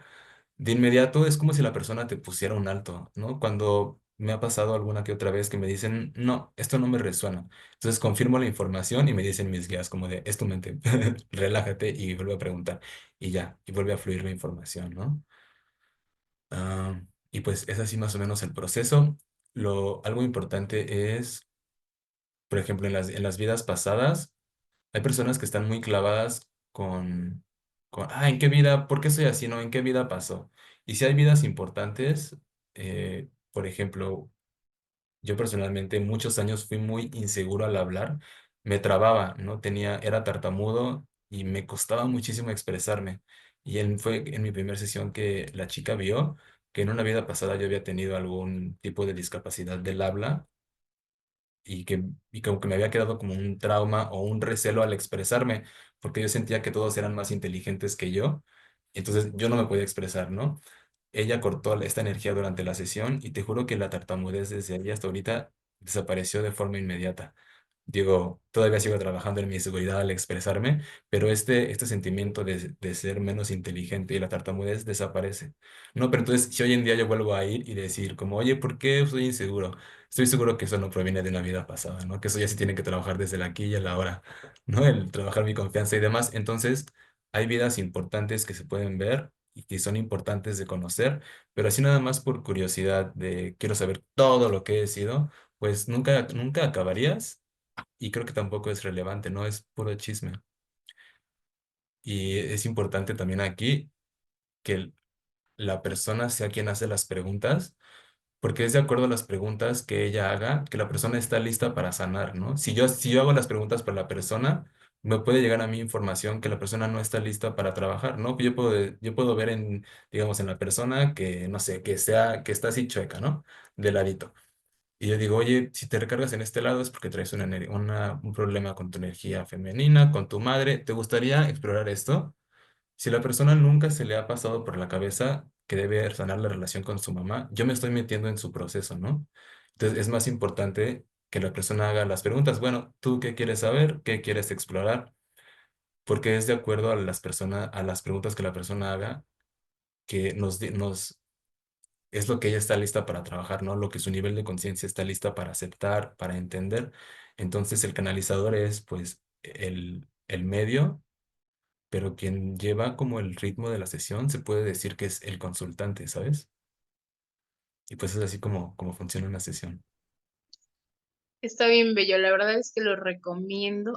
de inmediato es como si la persona te pusiera un alto, ¿no? Cuando me ha pasado alguna que otra vez que me dicen, no, esto no me resuena. Entonces confirmo la información y me dicen mis guías como de, es tu mente, relájate y vuelve a preguntar. Y ya, y vuelve a fluir la información, ¿no? Ah, y pues es así más o menos el proceso. Algo importante es, por ejemplo, en las vidas pasadas, hay personas que están muy clavadas ¿en qué vida? ¿Por qué soy así? ¿No? ¿En qué vida pasó? Y si hay vidas importantes, por ejemplo, yo personalmente muchos años fui muy inseguro al hablar, me trababa, ¿no? Era tartamudo y me costaba muchísimo expresarme. Y fue en mi primera sesión que la chica vio que en una vida pasada yo había tenido algún tipo de discapacidad del habla y como que me había quedado como un trauma o un recelo al expresarme, porque yo sentía que todos eran más inteligentes que yo, entonces yo no me podía expresar, ¿no? Ella cortó esta energía durante la sesión y te juro que la tartamudez desde ahí hasta ahorita desapareció de forma inmediata. Digo, todavía sigo trabajando en mi seguridad al expresarme, pero este sentimiento de ser menos inteligente y la tartamudez desaparece. No, pero entonces, si hoy en día yo vuelvo a ir y decir como, oye, ¿por qué soy inseguro? Estoy seguro que eso no proviene de una vida pasada, ¿no? Que eso ya se tiene que trabajar desde el aquí y el ahora, ¿no? El trabajar mi confianza y demás. Entonces, hay vidas importantes que se pueden ver y que son importantes de conocer, pero así nada más por curiosidad de quiero saber todo lo que he sido, pues nunca acabarías y creo que tampoco es relevante, ¿no? Es puro chisme. Y es importante también aquí que la persona sea quien hace las preguntas, porque es de acuerdo a las preguntas que ella haga, que la persona está lista para sanar, ¿no? Si yo hago las preguntas para la persona, me puede llegar a mí información que la persona no está lista para trabajar, ¿no? Yo puedo ver digamos, en la persona que, no sé, que está así chueca, ¿no? De ladito. Y yo digo, oye, si te recargas en este lado es porque traes un problema con tu energía femenina, con tu madre. ¿Te gustaría explorar esto? Si la persona nunca se le ha pasado por la cabeza que debe sanar la relación con su mamá, yo me estoy metiendo en su proceso, ¿no? Entonces es más importante que la persona haga las preguntas. Bueno, ¿tú qué quieres saber? ¿Qué quieres explorar? Porque es de acuerdo a las preguntas que la persona haga, que es lo que ella está lista para trabajar, ¿no? Lo que su nivel de conciencia está lista para aceptar, para entender. Entonces el canalizador es pues el medio, pero quien lleva como el ritmo de la sesión se puede decir que es el consultante, ¿sabes? Y pues es así como funciona una sesión. Está bien bello, la verdad es que lo recomiendo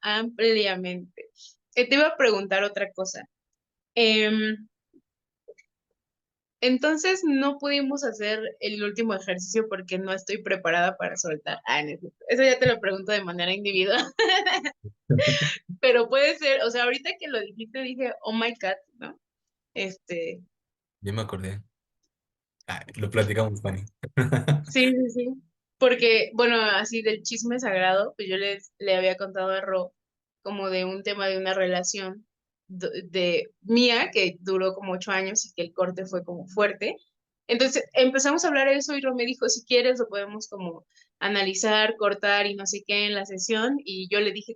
ampliamente. Te iba a preguntar otra cosa. Em, entonces no pudimos hacer el último ejercicio porque no estoy preparada para soltar. No es cierto. Eso ya te lo pregunto de manera individual, pero puede ser, o sea, ahorita que lo dijiste dije, oh my God, ¿no? Este, Yo me acordé. Lo platicamos, Fanny. sí, sí, sí. Porque, bueno, así del chisme sagrado, pues yo le había contado a Ro como de un tema de una relación de mía que duró como 8 años y que el corte fue como fuerte. Entonces empezamos a hablar de eso y Ro me dijo, si quieres lo podemos como analizar, cortar y no sé qué en la sesión. Y yo le dije,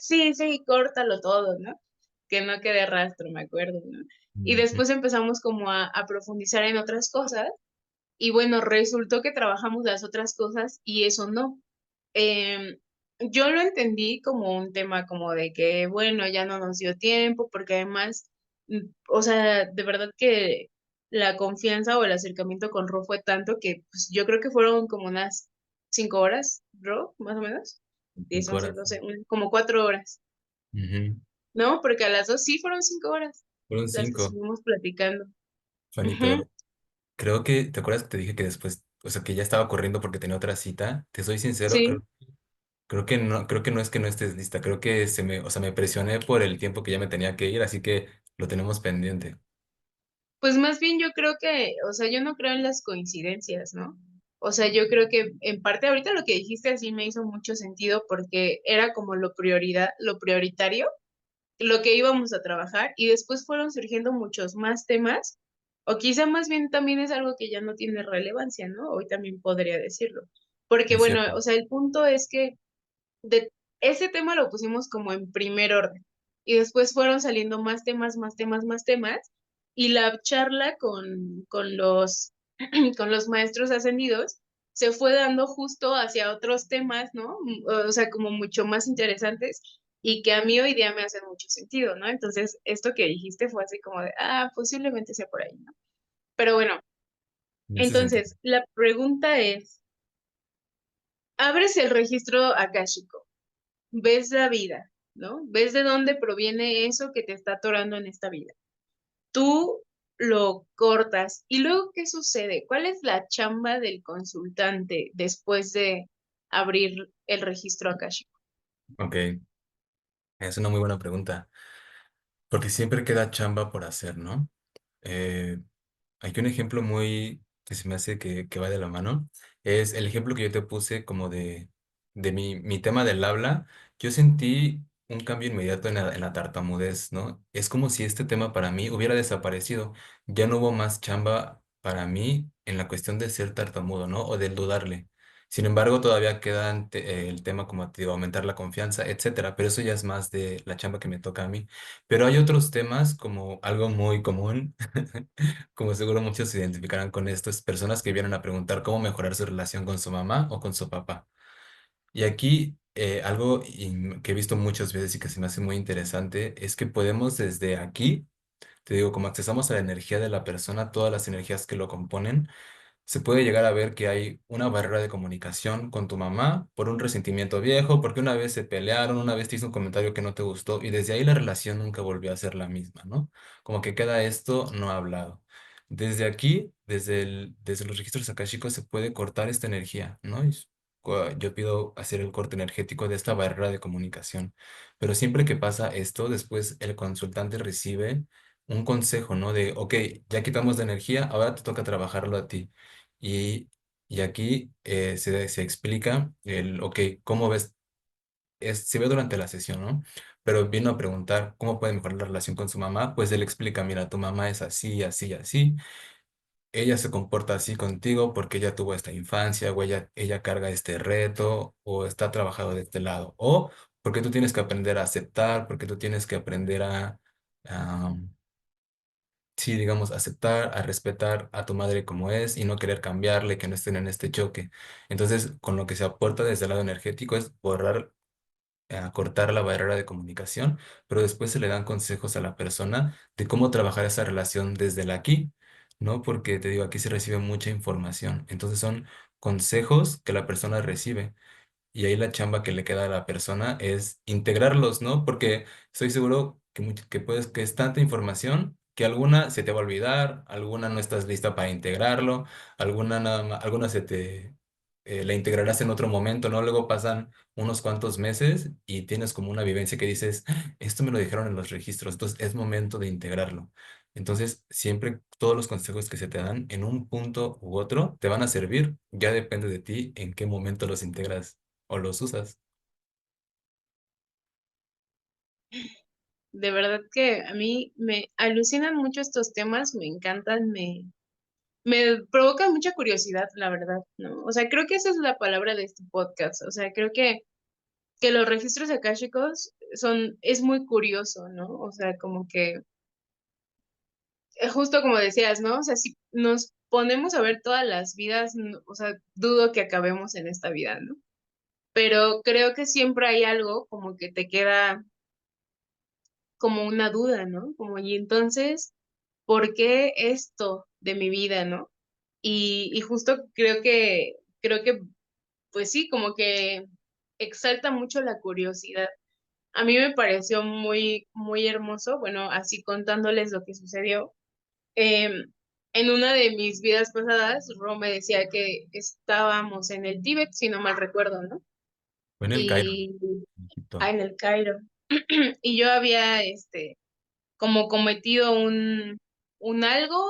sí, sí, córtalo todo, ¿no? Que no quede rastro, me acuerdo, ¿no? Y Ujú. después empezamos como a profundizar en otras cosas y bueno, resultó que trabajamos las otras cosas y eso no. Em, yo lo entendí como un tema como de que, bueno, ya no nos dio tiempo, porque además, o sea, de verdad que la confianza o el acercamiento con Ro fue tanto que pues, yo creo que fueron como unas 5 horas, Ro, más o menos. 10, 5 11, horas. 12, como 4 horas. Ujú. ¿no? Porque a las 2 sí fueron 5 horas Fueron las que 5, estuvimos platicando. Fanny, Ujú. pero creo que, ¿te acuerdas que te dije que después, o sea, que ya estaba corriendo porque tenía otra cita? Te soy sincero, Sí, creo que no es que no estés lista, creo que o sea, me presioné por el tiempo que ya me tenía que ir, así que lo tenemos pendiente. pues más bien yo creo que, o sea, yo no creo en las coincidencias, ¿no? O sea, yo creo que en parte ahorita lo que dijiste así me hizo mucho sentido porque era como lo prioritario, lo que íbamos a trabajar y después fueron surgiendo muchos más temas, o quizá más bien también es algo que ya no tiene relevancia, ¿no? Hoy también podría decirlo. Porque Es bueno, cierto. o sea, el punto es que de ese tema lo pusimos como en primer orden y después fueron saliendo más temas, más temas, más temas y la charla con los, con los maestros ascendidos se fue dando justo hacia otros temas, ¿no? O sea, como mucho más interesantes y que a mí hoy día me hacen mucho sentido, ¿no? Entonces, esto que dijiste fue así como de, ah, posiblemente sea por ahí, ¿no? Pero bueno, En ese sentido. entonces, la pregunta es, abres el registro akáshico, ves la vida, ¿no? Ves de dónde proviene eso que te está atorando en esta vida. Tú lo cortas. ¿Y luego qué sucede? ¿Cuál es la chamba del consultante después de abrir el registro akáshico? Ok, es una muy buena pregunta, porque siempre queda chamba por hacer, ¿no? Eh, Hay un ejemplo muy que se me hace que va de la mano. Es el ejemplo que yo te puse como de mi tema del habla. Yo sentí un cambio inmediato en la tartamudez, ¿no? Es como si este tema para mí hubiera desaparecido. Ya no hubo más chamba para mí en la cuestión de ser tartamudo, ¿no? O del dudarle. Sin embargo, todavía queda el tema, como te digo, aumentar la confianza, etcétera. Pero eso ya es más de la chamba que me toca a mí. Pero hay otros temas como algo muy común como seguro muchos se identificarán con esto, es personas que vienen a preguntar cómo mejorar su relación con su mamá o con su papá. Y aquí algo que he visto muchas veces y que se me hace muy interesante es que podemos desde aquí, te digo, como accesamos a la energía de la persona, todas las energías que lo componen, se puede llegar a ver que hay una barrera de comunicación con tu mamá por un resentimiento viejo, porque una vez se pelearon, una vez te hizo un comentario que no te gustó y desde ahí la relación nunca volvió a ser la misma, ¿no? Como que queda esto no hablado. Desde aquí, desde los registros akáshicos se puede cortar esta energía, ¿no? Yo pido hacer el corte energético de esta barrera de comunicación, pero siempre que pasa esto, después el consultante recibe un consejo, ¿no? De, ok, ya quitamos de energía, ahora te toca trabajarlo a ti. Y, y aquí se explica ok, ¿cómo ves? Se ve durante la sesión, ¿no? Pero vino a preguntar cómo puede mejorar la relación con su mamá, pues él explica, mira, tu mamá es así, así, así, ella se comporta así contigo porque ella tuvo esta infancia, o ella carga este reto, o está trabajado de este lado, o porque tú tienes que aprender a aceptar, porque tú tienes que aprender a sí, digamos, aceptar, a respetar a tu madre como es y no querer cambiarle, que no estén en este choque. Entonces, con lo que se aporta desde el lado energético es borrar, cortar la barrera de comunicación, pero después se le dan consejos a la persona de cómo trabajar esa relación desde el aquí, ¿no? Porque te digo, aquí se recibe mucha información. Entonces, son consejos que la persona recibe. Y ahí la chamba que le queda a la persona es integrarlos, ¿no? Porque estoy seguro que es tanta información que alguna se te va a olvidar, alguna no estás lista para integrarlo, alguna la integrarás en otro momento, ¿no? Luego pasan unos cuantos meses y tienes como una vivencia que dices, "Ah, esto me lo dijeron en los registros, entonces es momento de integrarlo". Entonces, siempre todos los consejos que se te dan en un punto u otro te van a servir. Ya depende de ti en qué momento los integras o los usas. De verdad que a mí me alucinan mucho estos temas, me encantan, me provoca mucha curiosidad, la verdad, ¿no? O sea, creo que esa es la palabra de este podcast. O sea, creo que los registros akáshicos es muy curioso, ¿no? O sea, como que, justo como decías, ¿no? O sea, si nos ponemos a ver todas las vidas, o sea, dudo que acabemos en esta vida, ¿no? Pero creo que siempre hay algo como que te queda como una duda, ¿no? Como, y entonces, ¿por qué esto de mi vida, ¿no? Y justo creo que, pues sí, como que exalta mucho la curiosidad. a mí me pareció muy, muy hermoso, bueno, así contándoles lo que sucedió. Em, en una de mis vidas pasadas, Ro me decía que estábamos en el Tíbet, si no mal recuerdo, ¿no? Fue en el Cairo, Y Egipto. en el Cairo. Y yo había, como cometido un algo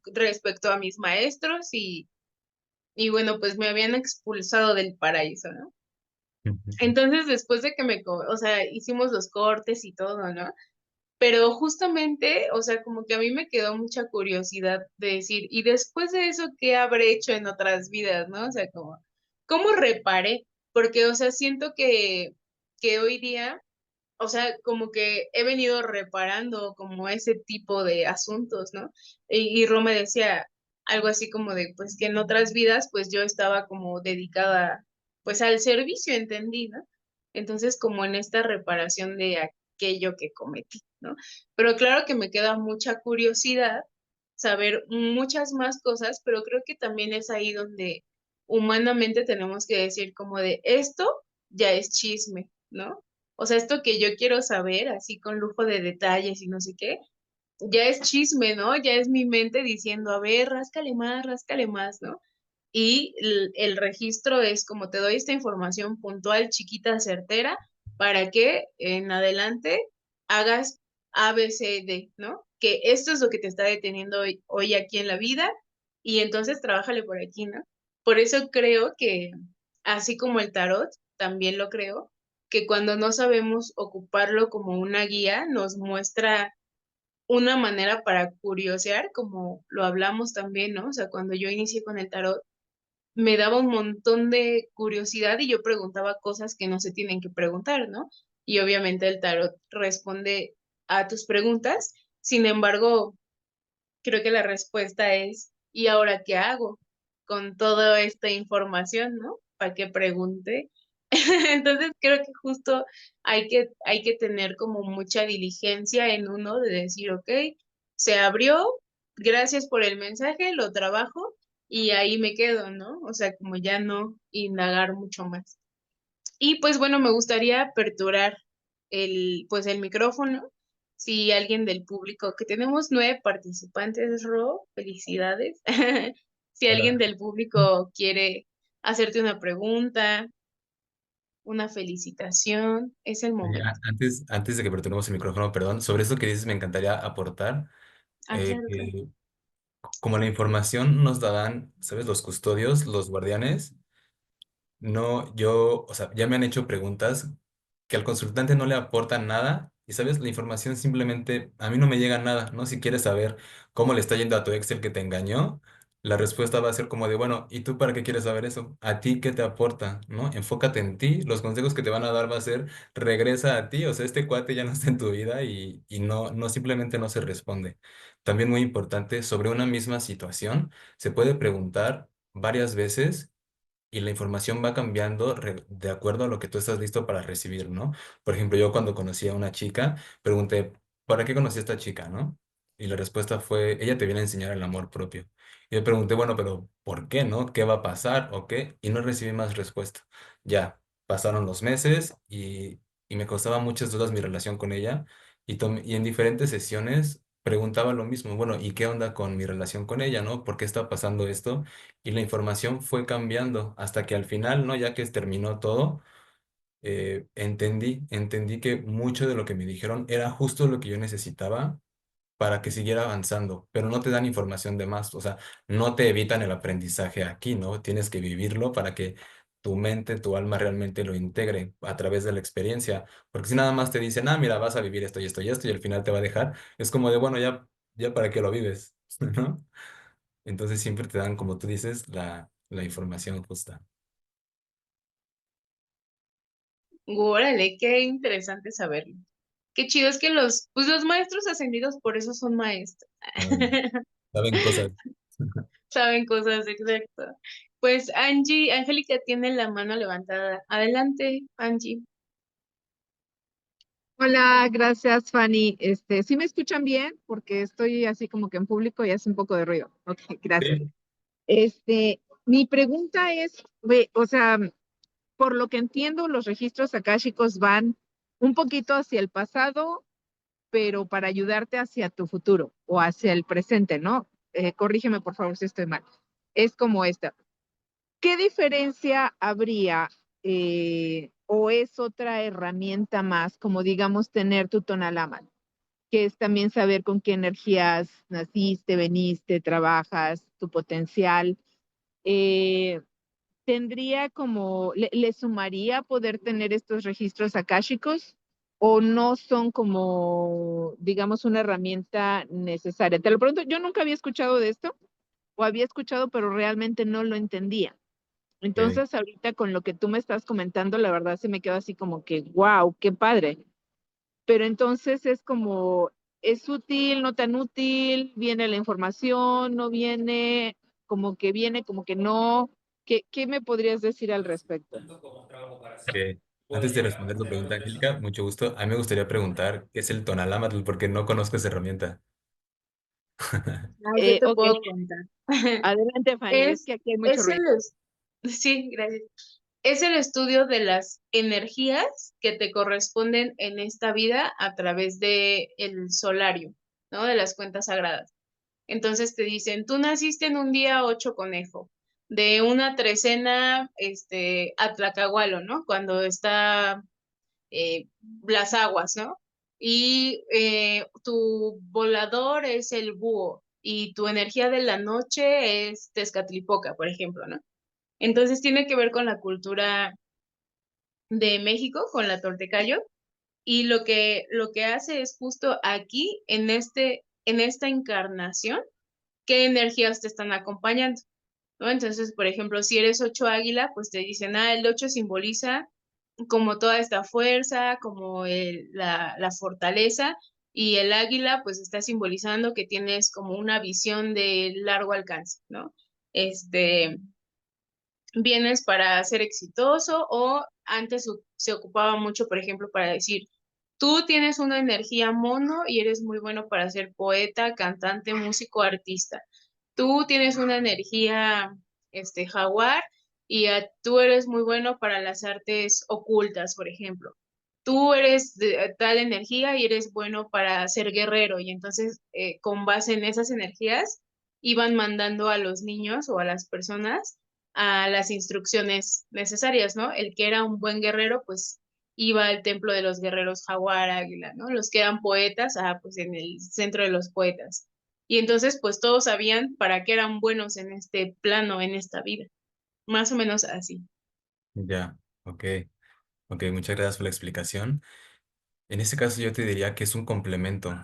respecto a mis maestros y bueno, pues me habían expulsado del paraíso, ¿no? Ujú. Entonces, después de que o sea, hicimos los cortes y todo, ¿no? Pero justamente, o sea, como que a mí me quedó mucha curiosidad de decir, y después de eso, ¿qué habré hecho en otras vidas, no? O sea, como, ¿cómo reparé? Porque, o sea, siento que hoy día, o sea, como que he venido reparando como ese tipo de asuntos, ¿no? Y Ro me decía algo así como de, pues que en otras vidas, pues yo estaba como dedicada, pues al servicio, entendí, ¿no? Entonces, como en esta reparación de aquello que cometí, ¿no? Pero claro que me queda mucha curiosidad saber muchas más cosas, pero creo que también es ahí donde humanamente tenemos que decir como de esto ya es chisme, ¿no? O sea, esto que yo quiero saber, así con lujo de detalles y no sé qué, ya es chisme, ¿no? Ya es mi mente diciendo, a ver, ráscale más, ¿no? Y el registro es como te doy esta información puntual, chiquita, certera, para que en adelante hagas A, B, C, D, ¿no? Que esto es lo que te está deteniendo hoy aquí en la vida y entonces trabájale por aquí, ¿no? Por eso creo que, así como el tarot, también lo creo, que cuando no sabemos ocuparlo como una guía, nos muestra una manera para curiosear, como lo hablamos también, ¿no? O sea, cuando yo inicié con el tarot, me daba un montón de curiosidad y yo preguntaba cosas que no se tienen que preguntar, ¿no? Y obviamente el tarot responde a tus preguntas, sin embargo, creo que la respuesta es, ¿y ahora qué hago con toda esta información, ¿no? ¿Para qué pregunte? Entonces creo que justo hay que tener como mucha diligencia en uno de decir, ok, se abrió, gracias por el mensaje, lo trabajo y ahí me quedo, ¿no? O sea, como ya no indagar mucho más. Y pues bueno, me gustaría aperturar pues el micrófono. Si alguien del público, que tenemos 9 participantes, Ro, felicidades. Si alguien Hola. del público quiere hacerte una pregunta, una felicitación, es el Oye, momento. antes de que aperturemos el micrófono, perdón, sobre esto que dices me encantaría aportar. Ah, claro, claro. Que como la información nos la dan, ¿sabes? Los custodios, los guardianes. No, yo, o sea, ya me han hecho preguntas que al consultante no le aportan nada y, ¿sabes? La información simplemente, a mí no me llega nada, ¿no? Si quieres saber cómo le está yendo a tu ex el que te engañó, la respuesta va a ser como de, bueno, ¿y tú para qué quieres saber eso? ¿A ti qué te aporta? ¿No? Enfócate en ti, los consejos que te van a dar va a ser, regresa a ti, o sea, este cuate ya no está en tu vida y no, simplemente no se responde. También muy importante, sobre una misma situación, se puede preguntar varias veces y la información va cambiando de acuerdo a lo que tú estás listo para recibir, ¿no? Por ejemplo, yo cuando conocí a una chica, pregunté, ¿para qué conocí a esta chica, no? Y la respuesta fue, ella te viene a enseñar el amor propio. Y yo pregunté, bueno, pero ¿por qué, no? ¿Qué va a pasar o qué? Y no recibí más respuesta. Ya, pasaron los meses y me costaba muchas dudas mi relación con ella y en diferentes sesiones preguntaba lo mismo, bueno, ¿y qué onda con mi relación con ella, no? ¿Por qué está pasando esto? Y la información fue cambiando hasta que al final, ¿no? Ya que terminó todo, entendí que mucho de lo que me dijeron era justo lo que yo necesitaba para que siguiera avanzando, pero no te dan información de más, o sea, no te evitan el aprendizaje aquí, ¿no? Tienes que vivirlo para que tu mente, tu alma realmente lo integre a través de la experiencia, porque si nada más te dicen, ah, mira, vas a vivir esto y esto y esto, y al final te va a dejar, es como de, bueno, ya para qué lo vives, ¿no? Entonces siempre te dan, como tú dices, la información justa. Órale, qué interesante saberlo. Qué chido es que pues los maestros ascendidos por eso son maestros. Mm. Saben cosas. Saben cosas, exacto. Pues Angie, Angélica tiene la mano levantada. Adelante, Angie. Hola, gracias, Fanny. ¿Sí me escuchan bien? Porque estoy así como que en público y hace un poco de ruido. Ok, gracias. Sí. Mi pregunta es, o sea, por lo que entiendo, los registros akáshicos van un poquito hacia el pasado, pero para ayudarte hacia tu futuro o hacia el presente, ¿no? Corrígeme por favor si estoy mal. Es como esta. ¿Qué diferencia habría o es otra herramienta más, como digamos tener tu Tonalaman, que es también saber con qué energías naciste, veniste, trabajas, tu potencial? Eh, ¿Tendría como, le sumaría poder tener estos registros akáshicos o no son como, digamos, una herramienta necesaria? Te lo pregunto, yo nunca había escuchado de esto o había escuchado, pero realmente no lo entendía. Ok. Entonces, ahorita con lo que tú me estás comentando, la verdad se me quedó así como que, wow, qué padre. Pero entonces es como, ¿es útil, no tan útil? ¿Viene la información, no viene? Viene, como que no. ¿Qué me podrías decir al respecto? Ok. Antes de responder tu pregunta, Angélica, mucho gusto. A mí me gustaría preguntar qué es el Tonalámatl porque no conozco esa herramienta. Ah, yo te Ok, puedo contar. adelante, Fanny, es Es, que aquí hay mucho es ruido. sí, gracias. Es el estudio de las energías que te corresponden en esta vida a través de el solario, ¿no? De las cuentas sagradas. Entonces te dicen, tú naciste en un día 8 conejo, de una trecena, Atlacahualo, ¿no? Cuando está las aguas, ¿no? Y tu volador es el búho y tu energía de la noche es Tezcatlipoca, por ejemplo, ¿no? Entonces tiene que ver con la cultura de México, con la Toltecayo, y lo que hace es justo aquí, en esta encarnación, qué energías te están acompañando, ¿no? Entonces, por ejemplo, si eres 8 águila, pues te dicen, el 8 simboliza como toda esta fuerza, como la fortaleza, y el águila pues está simbolizando que tienes como una visión de largo alcance, ¿no? Este, vienes para ser exitoso o antes se ocupaba mucho, por ejemplo, para decir, tú tienes una energía mono y eres muy bueno para ser poeta, cantante, músico, artista. Tú tienes una energía, jaguar y tú eres muy bueno para las artes ocultas, por ejemplo. Tú eres de tal energía y eres bueno para ser guerrero y entonces con base en esas energías iban mandando a los niños o a las personas a las instrucciones necesarias, ¿no? El que era un buen guerrero, pues iba al templo de los guerreros jaguar, águila, ¿no? Los que eran poetas, pues en el centro de los poetas. Y entonces, pues todos sabían para qué eran buenos en este plano, en esta vida. Más o menos así. Ya, ok. Ok, muchas gracias por la explicación. En este caso yo te diría que es un complemento,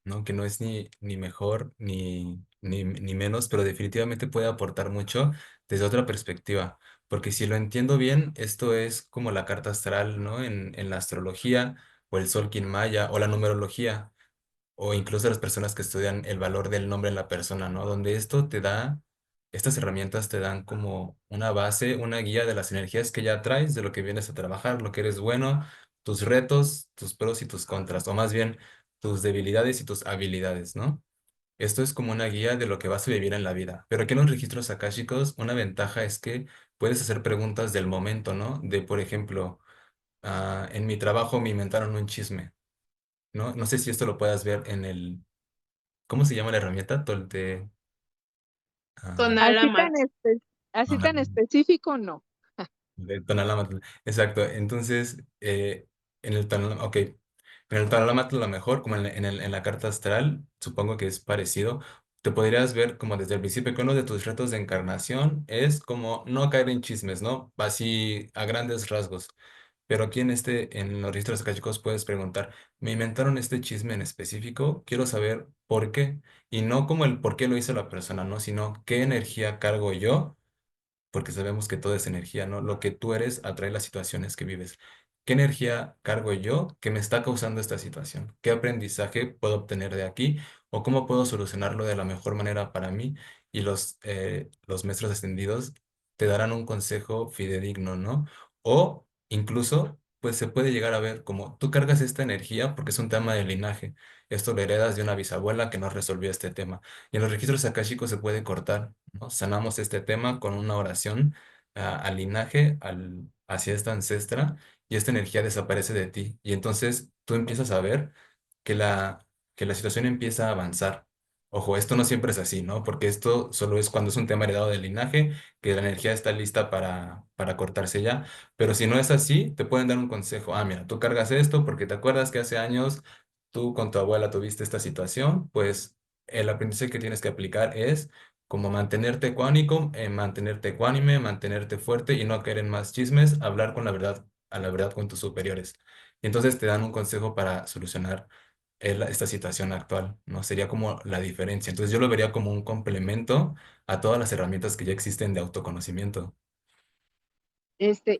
¿no? Que no es ni mejor ni menos, pero definitivamente puede aportar mucho desde otra perspectiva. Porque si lo entiendo bien, esto es como la carta astral, ¿no? En la astrología, o el Solkin Maya, o la numerología, o incluso las personas que estudian el valor del nombre en la persona, ¿no? Donde esto te da, estas herramientas te dan como una base, una guía de las energías que ya traes, de lo que vienes a trabajar, lo que eres bueno, tus retos, tus pros y tus contras, o más bien tus debilidades y tus habilidades, ¿no? Esto es como una guía de lo que vas a vivir en la vida. Pero aquí en los registros akáshicos, una ventaja es que puedes hacer preguntas del momento, ¿no? De, por ejemplo, en mi trabajo me inventaron un chisme, ¿no? No sé si esto lo puedas ver en el, ¿cómo se llama la herramienta? Tolte. ah, Así Tonalamat. así tan Tonal- específico, no. de Tonalamatl. Exacto. Entonces, en el ok. En el Tonalamatl, a lo mejor, como en la carta astral, supongo que es parecido. Te podrías ver como desde el principio que uno de tus retos de encarnación es como no caer en chismes, ¿no? Así a grandes rasgos. Pero aquí en los registros acálicos puedes preguntar, me inventaron este chisme en específico, quiero saber por qué. Y no como el por qué lo hizo la persona, ¿no? Sino qué energía cargo yo porque sabemos que todo es energía, ¿no? Lo que tú eres atrae las situaciones que vives. ¿Qué energía cargo yo que me está causando esta situación? ¿Qué aprendizaje puedo obtener de aquí? ¿O cómo puedo solucionarlo de la mejor manera para mí? Y los maestros ascendidos te darán un consejo fidedigno, ¿no? O incluso, pues se puede llegar a ver como tú cargas esta energía porque es un tema de linaje. Esto lo heredas de una bisabuela que no resolvió este tema. Y en los registros akáshicos se puede cortar, ¿no? Sanamos este tema con una oración al linaje, hacia esta ancestra y esta energía desaparece de ti. Y entonces tú empiezas a ver que que la situación empieza a avanzar. Ojo, esto no siempre es así, ¿no? Porque esto solo es cuando es un tema heredado del linaje, que la energía está lista para cortarse ya. Pero si no es así, te pueden dar un consejo. Ah, mira, tú cargas esto porque te acuerdas que hace años tú con tu abuela tuviste esta situación, pues el aprendizaje que tienes que aplicar es como mantenerte ecuánico, mantenerte ecuánime, mantenerte fuerte y no caer en más chismes, hablar con la verdad, a la verdad con tus superiores. Y entonces te dan un consejo para solucionar esta situación actual, ¿no? Sería como la diferencia. Entonces yo lo vería como un complemento a todas las herramientas que ya existen de autoconocimiento.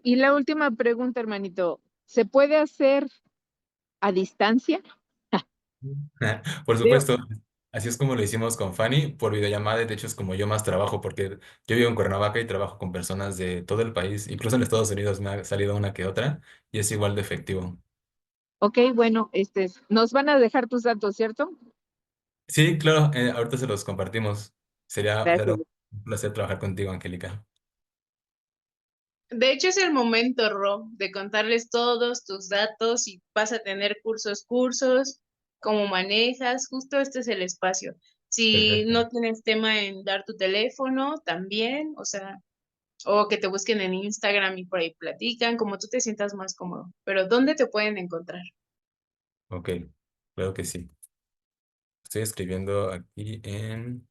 Y la última pregunta, hermanito, ¿se puede hacer a distancia? Por Digo, supuesto, así es como lo hicimos con Fanny por videollamada. De hecho, es como yo más trabajo porque yo vivo en Cuernavaca y trabajo con personas de todo el país. Incluso en Estados Unidos me ha salido una que otra y es igual de efectivo. ok, bueno, nos van a dejar tus datos, ¿cierto? Sí, claro, ahorita se los compartimos. Será Gracias. un placer trabajar contigo, Angélica. De hecho, es el momento, Ro, de contarles todos tus datos y vas a tener cursos, cómo manejas, justo este es el espacio. Si Perfecto. no tienes tema en dar tu teléfono, también, o sea, o que te busquen en Instagram y por ahí platican, como tú te sientas más cómodo. Pero ¿dónde te pueden encontrar? Ok, claro que sí. Estoy escribiendo aquí en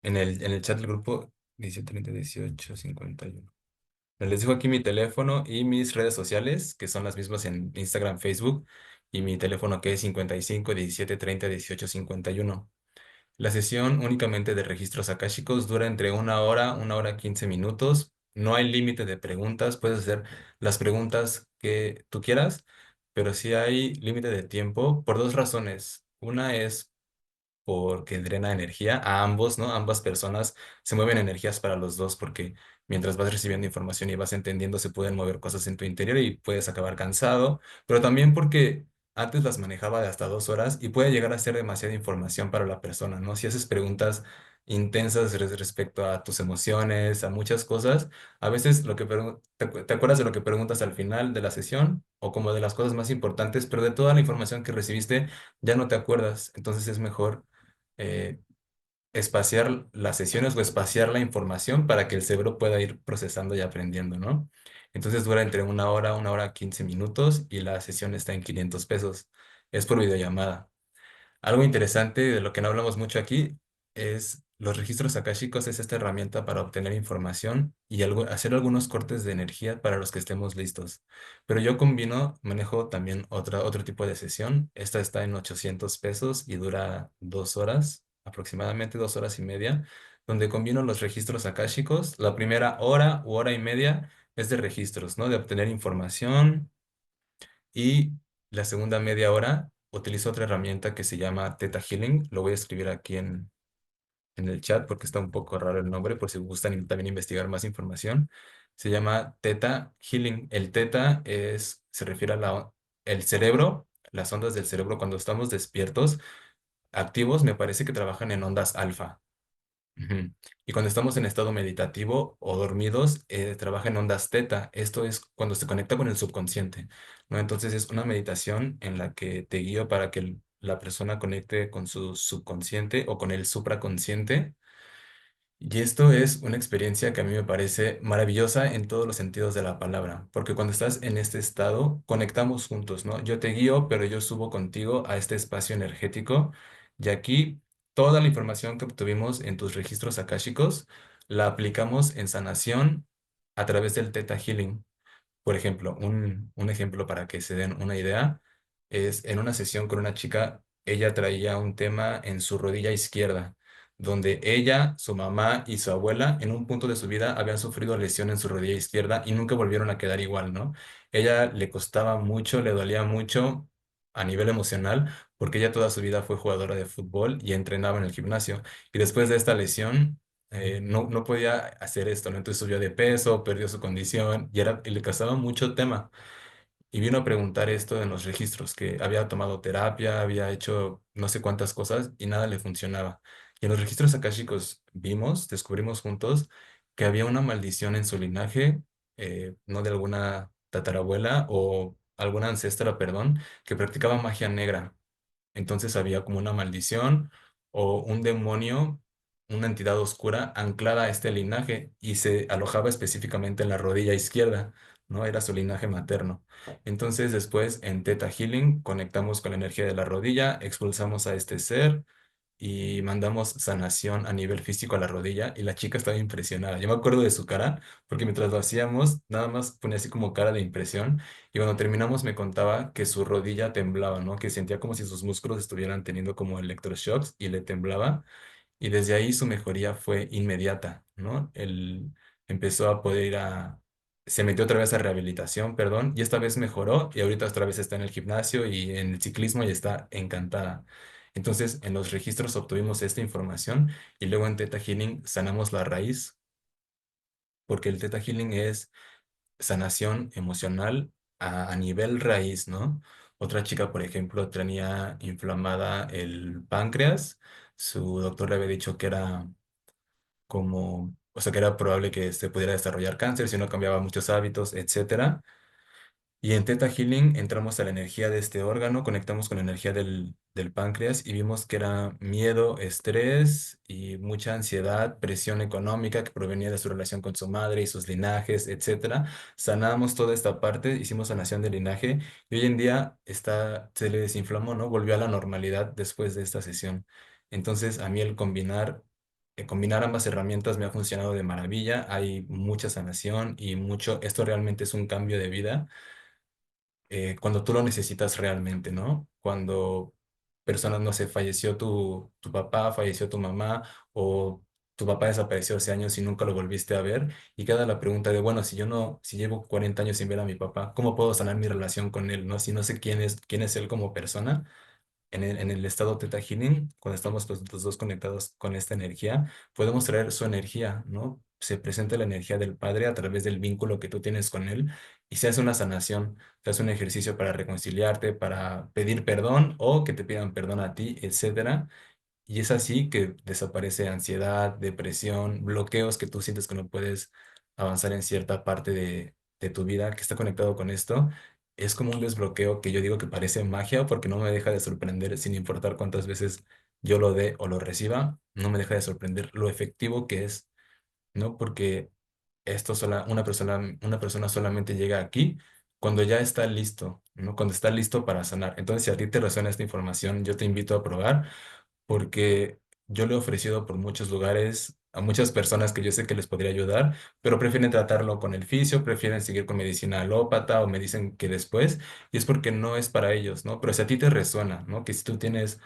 el chat del grupo 1730 18 51. Les dejo aquí mi teléfono y mis redes sociales, que son las mismas en Instagram, Facebook, y mi teléfono que es 55 17 30 18 51. La sesión únicamente de registros akáshicos dura entre una hora 15 minutos. No hay límite de preguntas, puedes hacer las preguntas que tú quieras, pero sí hay límite de tiempo por dos razones. Una es porque drena energía a ambos, ¿no? Ambas personas se mueven energías para los dos porque mientras vas recibiendo información y vas entendiendo se pueden mover cosas en tu interior y puedes acabar cansado, pero también porque antes las manejaba de hasta 2 horas y puede llegar a ser demasiada información para la persona, ¿no? Si haces preguntas intensas respecto a tus emociones, a muchas cosas, a veces te acuerdas de lo que preguntas al final de la sesión o como de las cosas más importantes, pero de toda la información que recibiste ya no te acuerdas, entonces es mejor eh, espaciar las sesiones o espaciar la información para que el cerebro pueda ir procesando y aprendiendo, ¿no? Entonces dura entre una hora 15 minutos y la sesión está en 500 pesos. Es por videollamada. Algo interesante de lo que no hablamos mucho aquí es los registros akáshicos es esta herramienta para obtener información y hacer algunos cortes de energía para los que estemos listos. Pero yo manejo también otro tipo de sesión. Esta está en 800 pesos y dura 2 horas, aproximadamente 2 horas y media, donde combino los registros akáshicos. La primera hora u hora y media es de registros, ¿no? De obtener información y la segunda media hora utilizo otra herramienta que se llama Theta Healing. Lo voy a escribir aquí en el chat porque está un poco raro el nombre, por si gustan también investigar más información. Se llama Theta Healing. El Theta se refiere a el cerebro, las ondas del cerebro cuando estamos despiertos, activos, me parece que trabajan en ondas alfa. Ujú. Y cuando estamos en estado meditativo o dormidos, trabaja en ondas teta. Esto es cuando se conecta con el subconsciente, ¿no? Entonces es una meditación en la que te guío para que la persona conecte con su subconsciente o con el supraconsciente y esto es una experiencia que a mí me parece maravillosa en todos los sentidos de la palabra, porque cuando estás en este estado, conectamos juntos, ¿no? Yo te guío, pero yo subo contigo a este espacio energético y aquí toda la información que obtuvimos en tus registros akáshicos la aplicamos en sanación a través del Theta Healing. Por ejemplo, un ejemplo para que se den una idea es en una sesión con una chica, ella traía un tema en su rodilla izquierda, donde ella, su mamá y su abuela en un punto de su vida habían sufrido lesión en su rodilla izquierda y nunca volvieron a quedar igual, ¿no? Ella le costaba mucho, le dolía mucho a nivel emocional, porque ella toda su vida fue jugadora de fútbol y entrenaba en el gimnasio. Y después de esta lesión, no podía hacer esto, ¿no? Entonces subió de peso, perdió su condición y le causaba mucho tema. Y vino a preguntar esto en los registros, que había tomado terapia, había hecho no sé cuántas cosas y nada le funcionaba. Y en los registros akáshicos descubrimos juntos que había una maldición en su linaje, no de alguna tatarabuela o alguna ancestra, perdón, que practicaba magia negra. Entonces había como una maldición o un demonio, una entidad oscura anclada a este linaje y se alojaba específicamente en la rodilla izquierda, ¿no? Era su linaje materno. Entonces después en Theta Healing conectamos con la energía de la rodilla, expulsamos a este ser y mandamos sanación a nivel físico a la rodilla y la chica estaba impresionada. Yo me acuerdo de su cara porque mientras lo hacíamos nada más ponía así como cara de impresión y cuando terminamos me contaba que su rodilla temblaba, ¿no? Que sentía como si sus músculos estuvieran teniendo como electroshocks y le temblaba y desde ahí su mejoría fue inmediata, ¿no? Él empezó a poder ir a... Se metió otra vez a rehabilitación, perdón, y esta vez mejoró y ahorita otra vez está en el gimnasio y en el ciclismo y está encantada. Entonces, en los registros obtuvimos esta información y luego en Theta Healing sanamos la raíz, porque el Theta Healing es sanación emocional a nivel raíz, ¿no? Otra chica, por ejemplo, tenía inflamada el páncreas. Su doctor le había dicho que era como, o sea, que era probable que se pudiera desarrollar cáncer si no cambiaba muchos hábitos, etcétera. Y en Theta Healing entramos a la energía de este órgano, conectamos con la energía del páncreas y vimos que era miedo, estrés y mucha ansiedad, presión económica que provenía de su relación con su madre y sus linajes, etcétera. Sanamos toda esta parte, hicimos sanación del linaje y hoy en día se le desinflamó, ¿no? Volvió a la normalidad después de esta sesión. Entonces, a mí el combinar ambas herramientas me ha funcionado de maravilla. Hay mucha sanación y mucho, esto realmente es un cambio de vida cuando tú lo necesitas realmente, ¿no? Cuando personas, no sé, falleció tu papá, falleció tu mamá o tu papá desapareció hace años y nunca lo volviste a ver y queda la pregunta de, bueno, si yo no, si llevo 40 años sin ver a mi papá, ¿cómo puedo sanar mi relación con él, no? Si no sé quién es él como persona en el estado Theta Healing, cuando estamos los dos conectados con esta energía, podemos traer su energía, ¿no? Se presenta la energía del Padre a través del vínculo que tú tienes con Él y se hace una sanación, se hace un ejercicio para reconciliarte, para pedir perdón o que te pidan perdón a ti, etcétera. Y es así que desaparece ansiedad, depresión, bloqueos que tú sientes que no puedes avanzar en cierta parte de tu vida que está conectado con esto. Es como un desbloqueo que yo digo que parece magia porque no me deja de sorprender sin importar cuántas veces yo lo dé o lo reciba, no me deja de sorprender lo efectivo que es, ¿no? Porque una persona solamente llega aquí cuando ya está listo, ¿no? Cuando está listo para sanar. Entonces, si a ti te resuena esta información, yo te invito a probar porque yo le he ofrecido por muchos lugares a muchas personas que yo sé que les podría ayudar, pero prefieren tratarlo con el fisio, prefieren seguir con medicina alópata o me dicen que después, y es porque no es para ellos, ¿no? Pero si a ti te resuena, ¿no? Que si tú tienes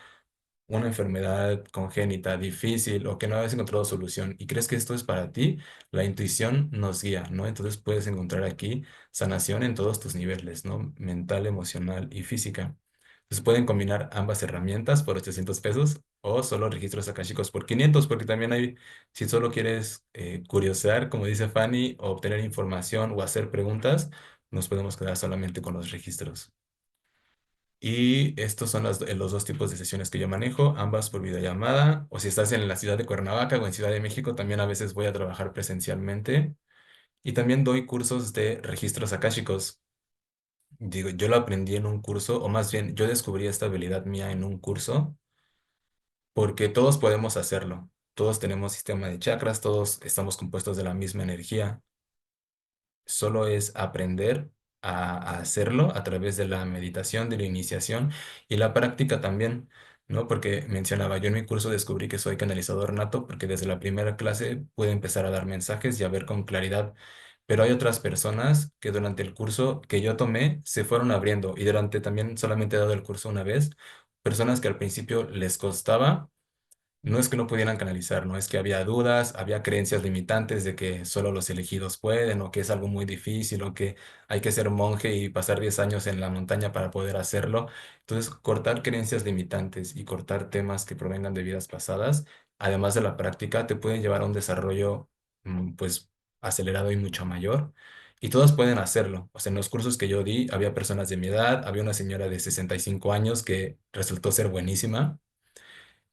una enfermedad congénita difícil o que no has encontrado solución y crees que esto es para ti, la intuición nos guía, ¿no? Entonces puedes encontrar aquí sanación en todos tus niveles, ¿no? Mental, emocional y física. Entonces pueden combinar ambas herramientas por 800 pesos o solo registros akáshicos por 500, porque también hay, si solo quieres curiosear, como dice Fanny, o obtener información o hacer preguntas, nos podemos quedar solamente con los registros. Y estos son los dos tipos de sesiones que yo manejo, ambas por videollamada, o si estás en la ciudad de Cuernavaca o en Ciudad de México, también a veces voy a trabajar presencialmente. Y también doy cursos de registros akáshicos. Digo, yo lo aprendí en un curso, o más bien, yo descubrí esta habilidad mía en un curso, porque todos podemos hacerlo. Todos tenemos sistema de chakras, todos estamos compuestos de la misma energía. Solo es aprender a hacerlo a través de la meditación, de la iniciación y la práctica también, ¿no? Porque mencionaba, yo en mi curso descubrí que soy canalizador nato porque desde la primera clase pude empezar a dar mensajes y a ver con claridad. Pero hay otras personas que durante el curso que yo tomé se fueron abriendo y durante también solamente he dado el curso una vez, personas que al principio les costaba no es que no pudieran canalizar, no es que había dudas, había creencias limitantes de que solo los elegidos pueden o que es algo muy difícil o que hay que ser monje y pasar 10 años en la montaña para poder hacerlo. Entonces, cortar creencias limitantes y cortar temas que provengan de vidas pasadas, además de la práctica, te pueden llevar a un desarrollo pues acelerado y mucho mayor. Y todos pueden hacerlo. O sea, en los cursos que yo di, había personas de mi edad, había una señora de 65 años que resultó ser buenísima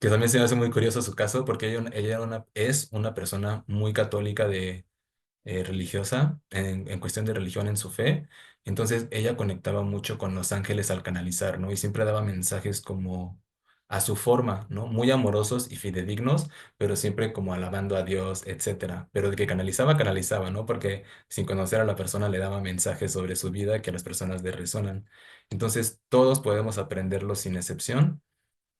que también se me hace muy curioso su caso, porque ella es una persona muy católica de religiosa, en cuestión de religión, en su fe. Entonces ella conectaba mucho con los ángeles al canalizar, ¿no? Y siempre daba mensajes como a su forma, ¿no? Muy amorosos y fidedignos, pero siempre como alabando a Dios, etcétera. Pero de que canalizaba, canalizaba, ¿no? Porque sin conocer a la persona le daba mensajes sobre su vida que a las personas le resonan. Entonces todos podemos aprenderlo sin excepción,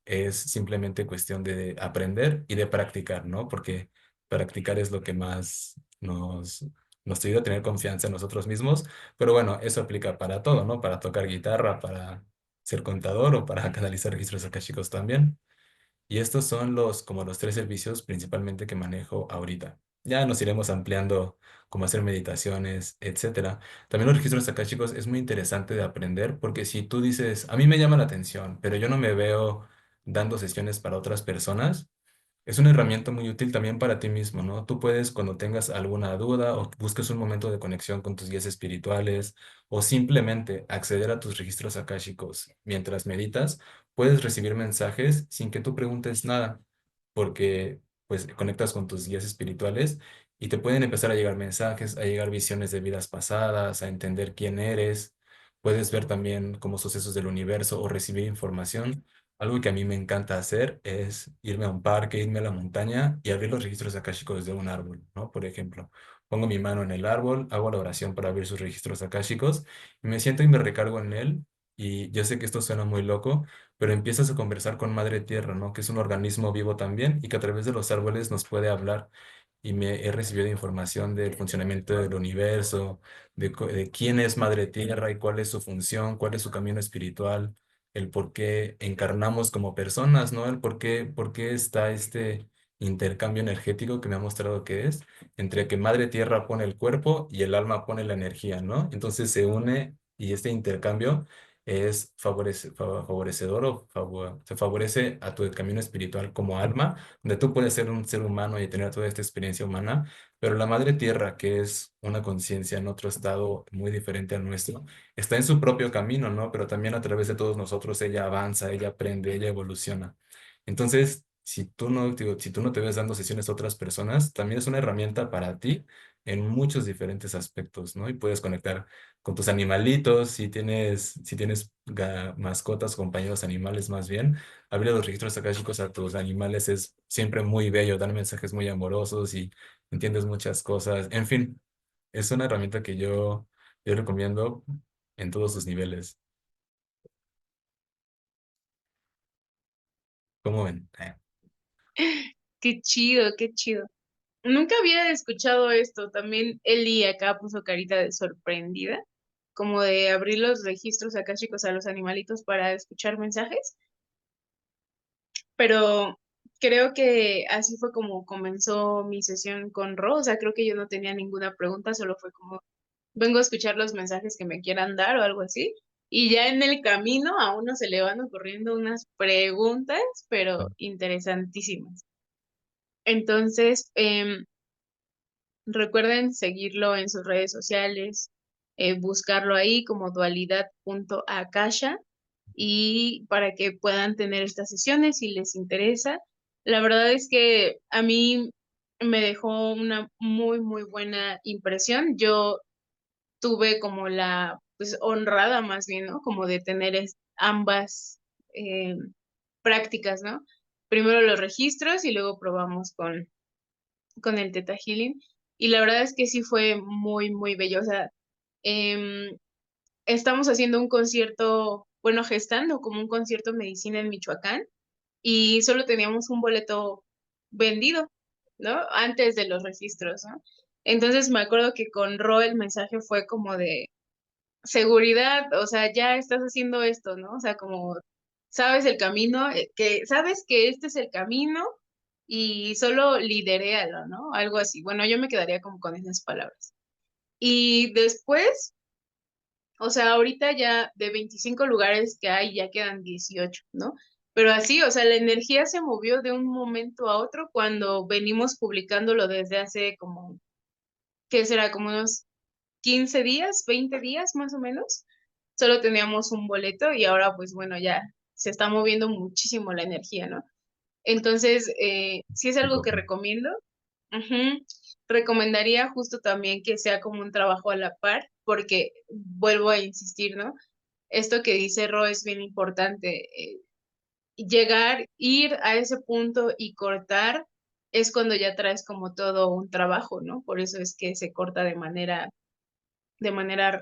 es simplemente cuestión de aprender y de practicar, ¿no? Porque practicar es lo que más nos ayuda a tener confianza en nosotros mismos. Pero bueno, eso aplica para todo, ¿no? Para tocar guitarra, para ser contador o para canalizar registros akáshicos también. Y estos son como los tres servicios principalmente que manejo ahorita. Ya nos iremos ampliando cómo hacer meditaciones, etcétera. También los registros akáshicos es muy interesante de aprender porque si tú dices, a mí me llama la atención, pero yo no me veo dando sesiones para otras personas, es una herramienta muy útil también para ti mismo, ¿no? Tú puedes, cuando tengas alguna duda o busques un momento de conexión con tus guías espirituales o simplemente acceder a tus registros akáshicos mientras meditas, puedes recibir mensajes sin que tú preguntes nada, porque pues conectas con tus guías espirituales y te pueden empezar a llegar mensajes, a llegar visiones de vidas pasadas, a entender quién eres. Puedes ver también como sucesos del universo o recibir información. Algo que a mí me encanta hacer es irme a un parque, irme a la montaña y abrir los registros akáshicos de un árbol, ¿no? Por ejemplo, pongo mi mano en el árbol, hago la oración para abrir sus registros akáshicos y me siento y me recargo en él. Y yo sé que esto suena muy loco, pero empiezas a conversar con Madre Tierra, ¿no? Que es un organismo vivo también y que a través de los árboles nos puede hablar. Y me he recibido información del funcionamiento del universo, de quién es Madre Tierra y cuál es su función, cuál es su camino espiritual, el por qué encarnamos como personas, ¿no? El por qué está este intercambio energético que me ha mostrado que es, entre que Madre Tierra pone el cuerpo y el alma pone la energía, ¿no? Entonces se une y este intercambio es favorecedor o se favorece a tu camino espiritual como alma, donde tú puedes ser un ser humano y tener toda esta experiencia humana, pero la Madre Tierra, que es una conciencia en otro estado muy diferente al nuestro, está en su propio camino, ¿no? Pero también a través de todos nosotros ella avanza, ella aprende, ella evoluciona. Entonces, si tú no te ves dando sesiones a otras personas, también es una herramienta para ti en muchos diferentes aspectos, ¿no? Y puedes conectar con tus animalitos, si tienes mascotas, compañeros animales más bien, abrir los registros akáshicos a tus animales es siempre muy bello, dan mensajes muy amorosos y entiendes muchas cosas. En fin, es una herramienta que yo recomiendo en todos sus niveles. ¿Cómo ven? Qué chido, qué chido. Nunca había escuchado esto. También Eli acá puso carita de sorprendida, como de abrir los registros akáshicos a los animalitos para escuchar mensajes. Pero creo que así fue como comenzó mi sesión con Ro. O sea, creo que yo no tenía ninguna pregunta, solo fue como, vengo a escuchar los mensajes que me quieran dar o algo así. Y ya en el camino a uno se le van ocurriendo unas preguntas, pero interesantísimas. Entonces, recuerden seguirlo en sus redes sociales, buscarlo ahí como dualidad.akasha y para que puedan tener estas sesiones si les interesa. La verdad es que a mí me dejó una muy, muy buena impresión. Yo tuve como la, pues honrada más bien, ¿no? Como de tener ambas eh, prácticas, ¿no? Primero los registros y luego probamos con el Theta Healing. Y la verdad es que sí fue muy, muy bello. O sea, em, estamos haciendo un concierto, bueno, gestando como un concierto de medicina en Michoacán y solo teníamos un boleto vendido, ¿no? Antes de los registros, ¿no? Entonces me acuerdo que con Ro el mensaje fue como de seguridad, o sea, ya estás haciendo esto, ¿no? O sea, como sabes el camino, que sabes que este es el camino y solo lideréalo, ¿no? Algo así. Bueno, yo me quedaría como con esas palabras. Y después, o sea, ahorita ya de 25 lugares que hay, ya quedan 18, ¿no? Pero así, o sea, la energía se movió de un momento a otro cuando venimos publicándolo desde hace como, ¿qué será? Como unos 15 días, 20 días más o menos. Solo teníamos un boleto y ahora pues bueno, ya se está moviendo muchísimo la energía, ¿no? Entonces, sí es algo que recomiendo. Ujú. Recomendaría justo también que sea como un trabajo a la par, porque vuelvo a insistir, ¿no? Esto que dice Ro es bien importante. Llegar, ir a ese punto y cortar es cuando ya traes como todo un trabajo, ¿no? Por eso es que se corta de manera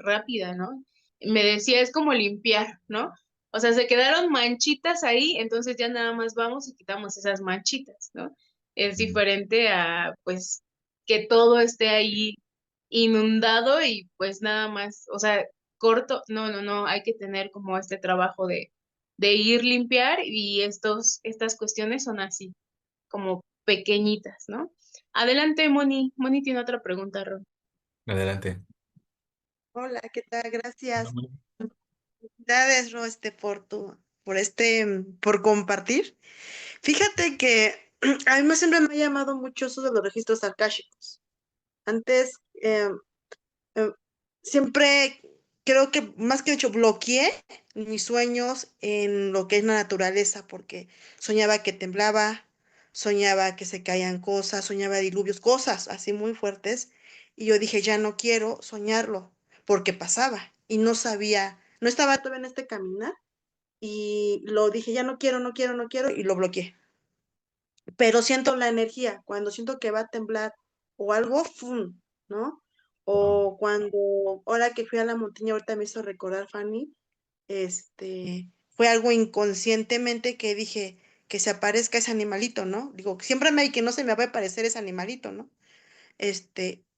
rápida, ¿no? Me decía, es como limpiar, ¿no? O sea, se quedaron manchitas ahí, entonces ya nada más vamos y quitamos esas manchitas, ¿no? Es Mm. diferente a, pues, que todo esté ahí inundado y pues nada más, o sea, corto, no, no, no, hay que tener como este trabajo de ir limpiar y estas cuestiones son así, como pequeñitas, ¿no? Adelante, Moni. Moni tiene otra pregunta, Ron. Adelante. Hola, ¿qué tal? Gracias. Felicidades, Ro, por compartir. Fíjate que a mí siempre me ha llamado mucho eso de los registros akáshicos. Antes, eh, siempre creo que más que hecho bloqueé mis sueños en lo que es la naturaleza, porque soñaba que temblaba, soñaba que se caían cosas, soñaba diluvios, cosas así muy fuertes. Y yo dije, ya no quiero soñarlo, porque pasaba y no sabía, no estaba todavía en este caminar y lo dije, ya no quiero, no quiero, no quiero y lo bloqueé. Pero siento la energía, cuando siento que va a temblar o algo, ¡fum! ¿No? Wow. O cuando, ahora que fui a la montaña, ahorita me hizo recordar, Fanny, fue algo inconscientemente que dije que se aparezca ese animalito, ¿no? Digo, siempre me que no se me va a aparecer ese animalito, ¿no?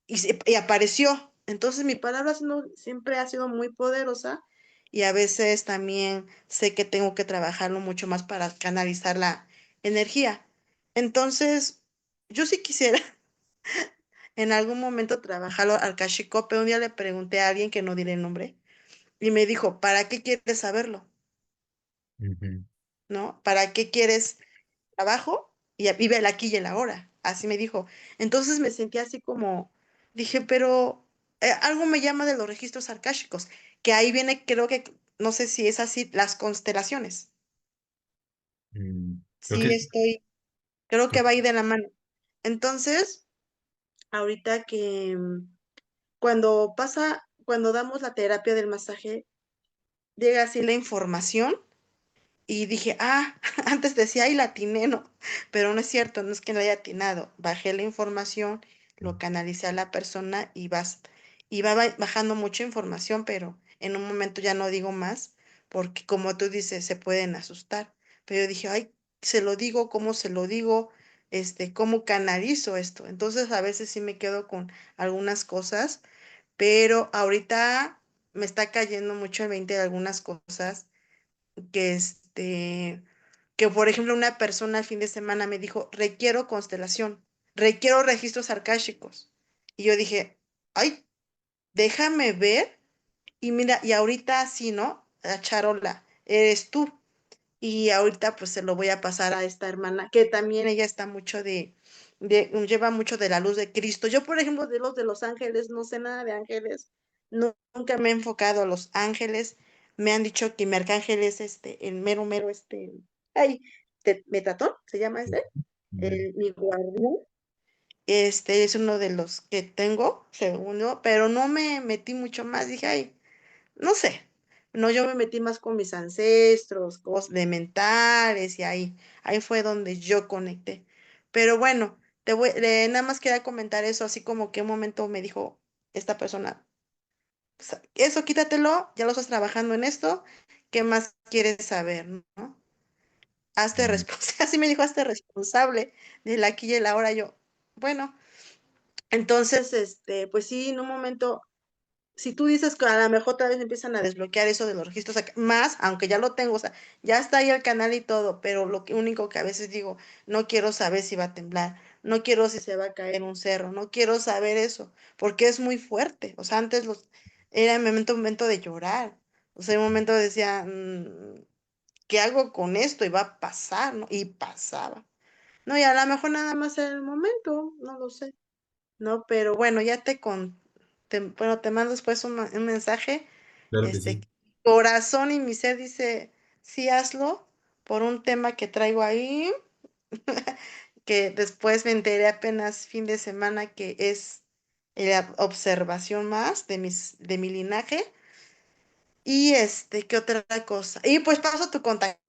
Y apareció. Entonces mi palabra siempre ha sido muy poderosa y a veces también sé que tengo que trabajarlo mucho más para canalizar la energía. Entonces, yo sí quisiera en algún momento trabajarlo al Kashiko, pero un día le pregunté a alguien que no diré el nombre y me dijo, ¿para qué quieres saberlo? Ujú. ¿No? ¿Para qué quieres trabajo y vive el aquí y el ahora? Así me dijo. Entonces me sentí así como, dije, pero algo me llama de los registros arkáshicos, que ahí viene, creo que, no sé si es así, las constelaciones. Creo Sí, que, creo que creo- va ahí de la mano. Entonces, ahorita que cuando damos la terapia del masaje, llega así la información. Y dije, antes decía, ay, la atiné, ¿no? Pero no es cierto, no es que no haya atinado. Bajé la información, lo canalicé a la persona y va bajando mucha información, pero en un momento ya no digo más, porque como tú dices, se pueden asustar. Pero yo dije, ay, se lo digo, ¿cómo se lo digo? ¿Cómo canalizo esto? Entonces a veces sí me quedo con algunas cosas, pero ahorita me está cayendo mucho el 20 de algunas cosas que que por ejemplo una persona el fin de semana me dijo, requiero constelación, requiero registros arkáshicos. Y yo dije, ay, déjame ver. Y mira, y ahorita sí, ¿no? La charola, eres tú. Y ahorita pues se lo voy a pasar a esta hermana, que también ella está mucho lleva mucho de la luz de Cristo. Yo, por ejemplo, de los ángeles, no sé nada de ángeles, nunca me he enfocado a los ángeles. Me han dicho que mi arcángel es el mero, mero, ay, Metatón, se llama Mm. mi guardián. Este es uno de los que tengo, según yo, pero no me metí mucho más. Dije, ay, no sé, no, yo me metí más con mis ancestros, cosas elementales y ahí fue donde yo conecté. Pero bueno, nada más quería comentar eso, así como que un momento me dijo esta persona, eso quítatelo, ya lo estás trabajando en esto, ¿qué más quieres saber, no? Hazte Mm. responsable, así me dijo, hazte responsable del aquí y el ahora. Yo, bueno, entonces, pues sí, en un momento si tú dices que a lo mejor otra vez empiezan a desbloquear eso de los registros más, aunque ya lo tengo, o sea, ya está ahí el canal y todo, pero único que a veces digo, no quiero saber si va a temblar, no quiero si se va a caer un cerro, no quiero saber eso, porque es muy fuerte. O sea, antes era momento de llorar. O sea, en un momento decía, ¿qué hago con esto? Y va a pasar, ¿no? Y pasaba. No, y a lo mejor nada más en el momento, no lo sé. No, pero bueno, bueno, te mando después un mensaje. Claro que Este sí. corazón y mi ser dice, sí hazlo por un tema que traigo ahí, que después me enteré apenas fin de semana que es la observación más de mi linaje. Y ¿qué otra cosa? Y pues paso tu contacto.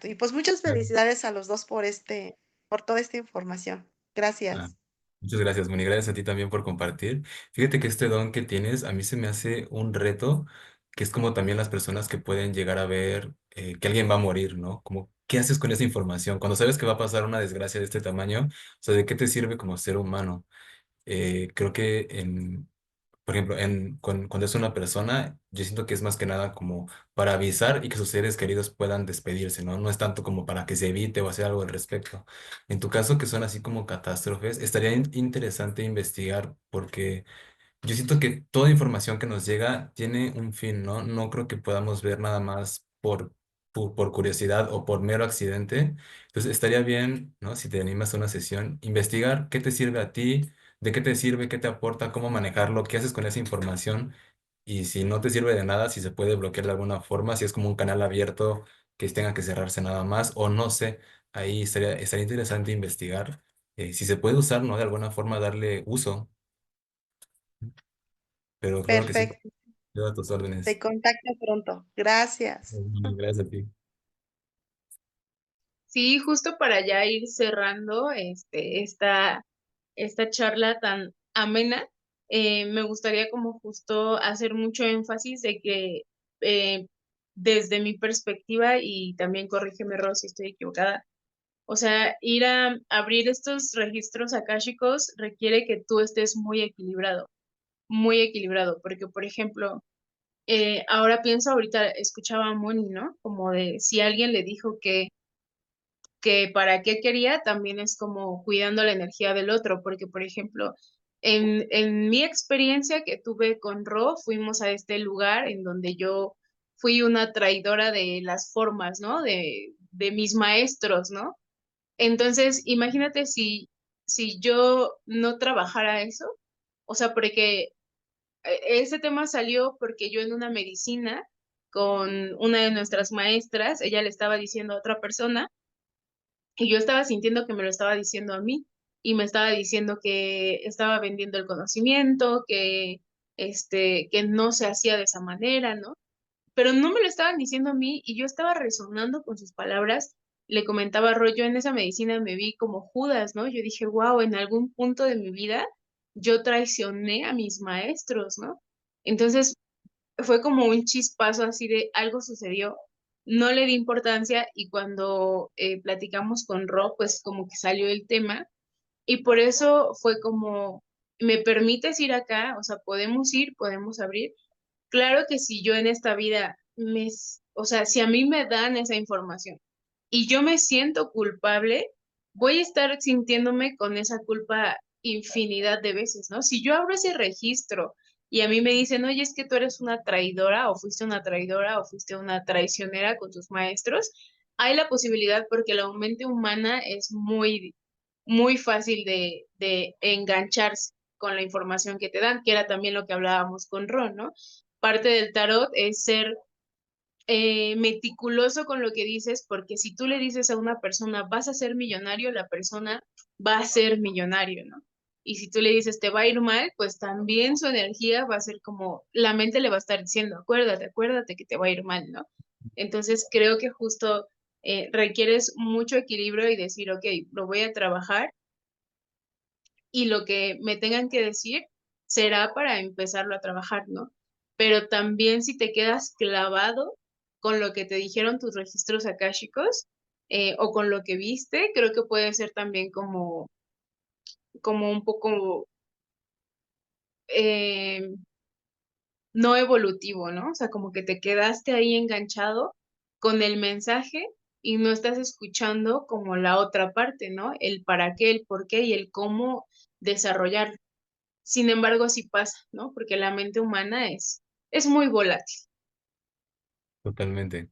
Y pues muchas Claro. felicidades a los dos por toda esta información. Ah, Gracias. muchas gracias, Moni. Gracias a ti también por compartir. Fíjate que este don que tienes a mí se me hace un reto, que es como también las personas que pueden llegar a ver que alguien va a morir, ¿no? Como, ¿qué haces con esa información? Cuando sabes que va a pasar una desgracia de este tamaño, o sea, ¿de qué te sirve como ser humano? Creo que por ejemplo, cuando es una persona, yo siento que es más que nada como para avisar y que sus seres queridos puedan despedirse, ¿no? No es tanto como para que se evite o hacer algo al respecto. En tu caso, que son así como catástrofes, estaría interesante investigar porque yo siento que toda información que nos llega tiene un fin, ¿no? No creo que podamos ver nada más por curiosidad o por mero accidente. Entonces, estaría bien, ¿no? Si te animas a una sesión, investigar qué te sirve a ti, de qué te sirve, qué te aporta, cómo manejarlo, qué haces con esa información. Y si no te sirve de nada, si se puede bloquear de alguna forma, si es como un canal abierto que tenga que cerrarse nada más, o no sé, ahí estaría interesante investigar si se puede usar, ¿no? De alguna forma darle uso. Pero claro que sí, Perfecto. quedo a tus Te órdenes. contacto pronto. Gracias. Gracias a ti. Sí, justo para ya ir cerrando esta charla tan amena, me gustaría como justo hacer mucho énfasis de que eh, desde mi perspectiva, y también corrígeme, Ros, si estoy equivocada, o sea, ir a abrir estos registros akáshicos requiere que tú estés muy equilibrado, porque por ejemplo, ahora pienso, ahorita escuchaba a Moni, ¿no? Como de si alguien le dijo que para qué quería, también es como cuidando la energía del otro, porque por ejemplo, en mi experiencia que tuve con Ro, fuimos a este lugar en donde yo fui una traidora de las formas, ¿no? De mis maestros, ¿no? Entonces, imagínate si yo no trabajara eso, o sea, porque ese tema salió porque yo en una medicina con una de nuestras maestras, ella le estaba diciendo a otra persona, y yo estaba sintiendo que me lo estaba diciendo a mí y me estaba diciendo que estaba vendiendo el conocimiento, que no se hacía de esa manera, ¿no? Pero no me lo estaban diciendo a mí y yo estaba resonando con sus palabras. Le comentaba a Roy, yo en esa medicina me vi como Judas, ¿no? Yo dije, wow, en algún punto de mi vida yo traicioné a mis maestros, ¿no? Entonces fue como un chispazo así de algo sucedió, no le di importancia y cuando platicamos con Rob, pues como que salió el tema y por eso fue como, ¿me permites ir acá? O sea, podemos ir, podemos abrir. Claro que si yo en esta vida o sea, si a mí me dan esa información y yo me siento culpable, voy a estar sintiéndome con esa culpa infinidad de veces, ¿no? Si yo abro ese registro y a mí me dicen, oye, es que tú eres una traidora o fuiste una traicionera con tus maestros, hay la posibilidad porque la mente humana es muy fácil de engancharse con la información que te dan, que era también lo que hablábamos con Ron, ¿no? Parte del tarot es ser meticuloso con lo que dices, porque si tú le dices a una persona, vas a ser millonario, la persona va a ser millonario, ¿no? Y si tú le dices, te va a ir mal, pues también su energía va a ser como, la mente le va a estar diciendo, acuérdate que te va a ir mal, ¿no? Entonces creo que justo requieres mucho equilibrio y decir, ok, lo voy a trabajar y lo que me tengan que decir será para empezarlo a trabajar, ¿no? Pero también si te quedas clavado con lo que te dijeron tus registros akáshicos o con lo que viste, creo que puede ser también como un poco eh, no evolutivo, ¿no? O sea, como que te quedaste ahí enganchado con el mensaje y no estás escuchando como la otra parte, ¿no? El para qué, el por qué y el cómo desarrollarlo. Sin embargo, sí pasa, ¿no? Porque la mente humana es muy volátil. Totalmente.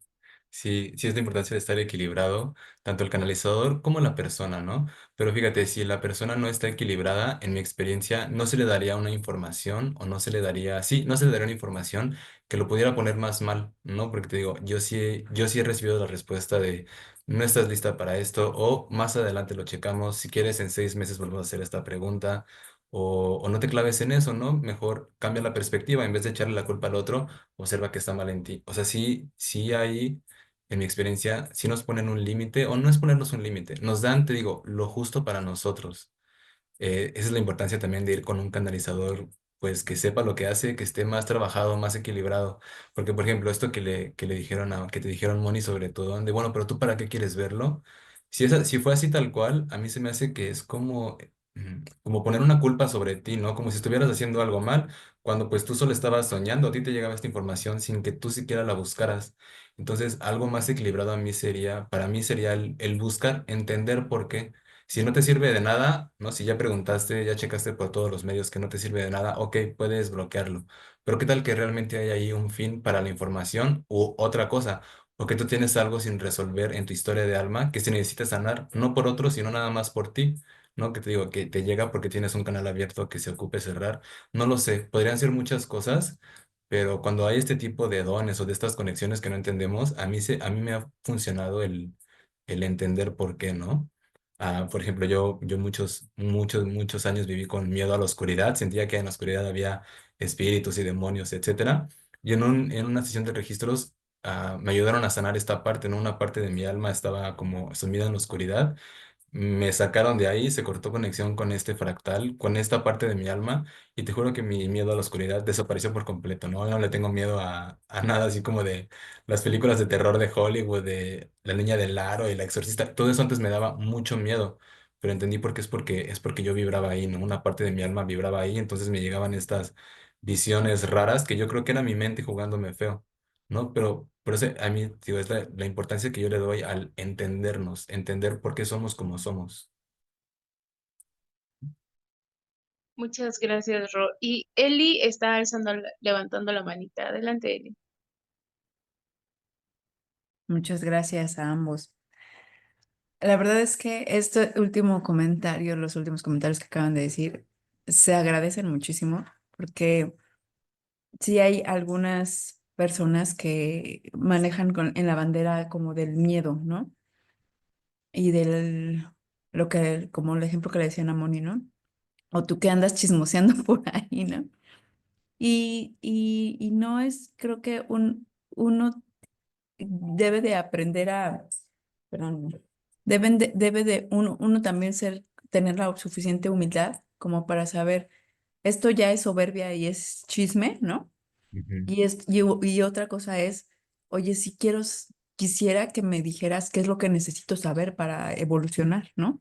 Sí, sí es la importancia de estar equilibrado, tanto el canalizador como la persona, ¿no? Pero fíjate, si la persona no está equilibrada, en mi experiencia, no se le daría una información o no se le daría, sí, no se le daría una información que lo pudiera poner más mal, ¿no? Porque te digo, yo sí he recibido la respuesta de no estás lista para esto o más adelante lo checamos, si quieres en 6 meses volvemos a hacer esta pregunta o no te claves en eso, ¿no? Mejor cambia la perspectiva, en vez de echarle la culpa al otro, observa que está mal en ti. O sea, sí, sí hay en mi experiencia, si nos ponen un límite, o no es ponernos un límite, nos dan, te digo, lo justo para nosotros. Esa es la importancia también de ir con un canalizador, pues que sepa lo que hace, que esté más trabajado, más equilibrado. Porque, por ejemplo, esto que le dijeron que te dijeron Moni sobre todo, de bueno, pero tú para qué quieres verlo. Si fue así tal cual, a mí se me hace que es como, como poner una culpa sobre ti, ¿no? Como si estuvieras haciendo algo mal, cuando pues tú solo estabas soñando, a ti te llegaba esta información sin que tú siquiera la buscaras. Entonces, algo más equilibrado a mí sería, para mí sería el buscar, entender por qué. Si no te sirve de nada, ¿no? Si ya preguntaste, ya checaste por todos los medios que no te sirve de nada, ok, puedes bloquearlo. Pero ¿qué tal que realmente hay ahí un fin para la información u otra cosa? O que tú tienes algo sin resolver en tu historia de alma que se necesita sanar, no por otro, sino nada más por ti, ¿no? Que te digo, que te llega porque tienes un canal abierto que se ocupe cerrar. No lo sé, podrían ser muchas cosas, pero cuando hay este tipo de dones o de estas conexiones que no entendemos, a mí me ha funcionado el entender por qué, ¿no? Por ejemplo, yo muchos años viví con miedo a la oscuridad, sentía que en la oscuridad había espíritus y demonios, etcétera. Y en una sesión de registros, me ayudaron a sanar esta parte, ¿no? Una parte de mi alma estaba como sumida en la oscuridad, me sacaron de ahí, se cortó conexión con este fractal, con esta parte de mi alma, y te juro que mi miedo a la oscuridad desapareció por completo, ¿no? No le tengo miedo a nada, así como de las películas de terror de Hollywood, de La Niña del Aro y La Exorcista. Todo eso antes me daba mucho miedo, pero entendí por qué es porque yo vibraba ahí, ¿no? Una parte de mi alma vibraba ahí, entonces me llegaban estas visiones raras que yo creo que era mi mente jugándome feo. ¿No? Pero por eso a mí, digo, es la importancia que yo le doy al entendernos, entender por qué somos como somos. Muchas gracias, Ro. Y Eli está levantando la manita. Adelante, Eli. Muchas gracias a ambos. La verdad es que este último comentario, los últimos comentarios que acaban de decir, se agradecen muchísimo porque sí hay algunas personas que manejan en la bandera como del miedo, ¿no? Y como el ejemplo que le decían a Moni, ¿no? O tú que andas chismoseando por ahí, ¿no? Y no es, creo que uno debe de aprender perdón, debe de uno también tener la suficiente humildad como para saber, esto ya es soberbia y es chisme, ¿no? Ujú. Y otra cosa es, oye, si quisiera que me dijeras qué es lo que necesito saber para evolucionar, ¿no?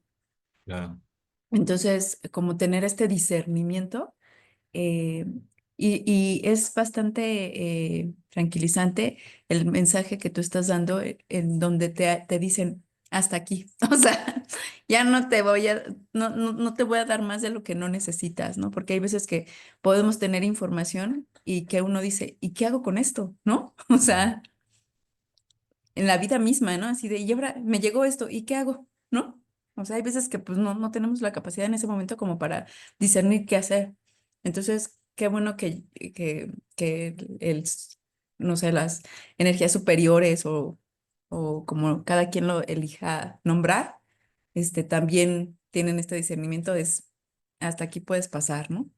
Claro. Entonces, como tener este discernimiento eh, y es bastante tranquilizante el mensaje que tú estás dando en donde te dicen hasta aquí. O sea, ya no te voy a dar más de lo que no necesitas, ¿no? Porque hay veces que podemos tener información y que uno dice, ¿y qué hago con esto? ¿No? O sea, en la vida misma, ¿no? Así de, y ahora me llegó esto, ¿y qué hago? ¿No? O sea, hay veces que pues no tenemos la capacidad en ese momento como para discernir qué hacer. Entonces, qué bueno que no sé, las energías superiores o como cada quien lo elija nombrar, también tienen este discernimiento, es hasta aquí puedes pasar, ¿no?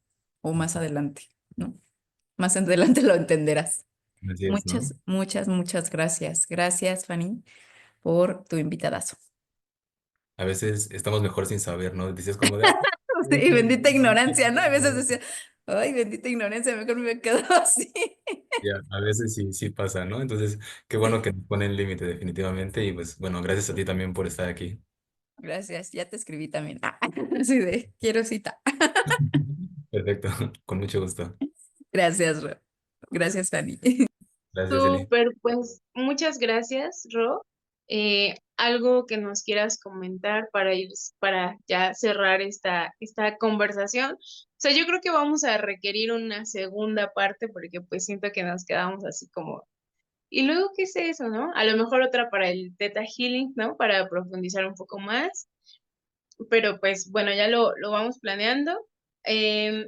O más adelante, ¿no? Más adelante lo entenderás. Así es, ¿no? Muchas gracias. Gracias, Fanny, por tu invitadazo. A veces estamos mejor sin saber, ¿no? Dices como de, "Ah, Sí, bendita ignorancia, ¿no? A veces decía, ay, bendita ignorancia, mejor me quedo así. ya, a veces sí, sí pasa, ¿no? Entonces, qué bueno Sí, que nos ponen límite definitivamente y pues bueno, gracias a ti también por estar aquí. gracias, ya te escribí también. Así de, quiero cita. Perfecto, con mucho gusto. Gracias, Ro. Gracias, Fanny. Gracias, Eli. Súper, pues muchas gracias, Ro. Algo que nos quieras comentar para ya cerrar esta conversación. O sea, yo creo que vamos a requerir una segunda parte porque pues siento que nos quedamos así como Y luego, ¿qué es eso, no? A lo mejor otra para el Theta Healing, ¿no? Para profundizar un poco más. Pero pues bueno, ya lo vamos planeando.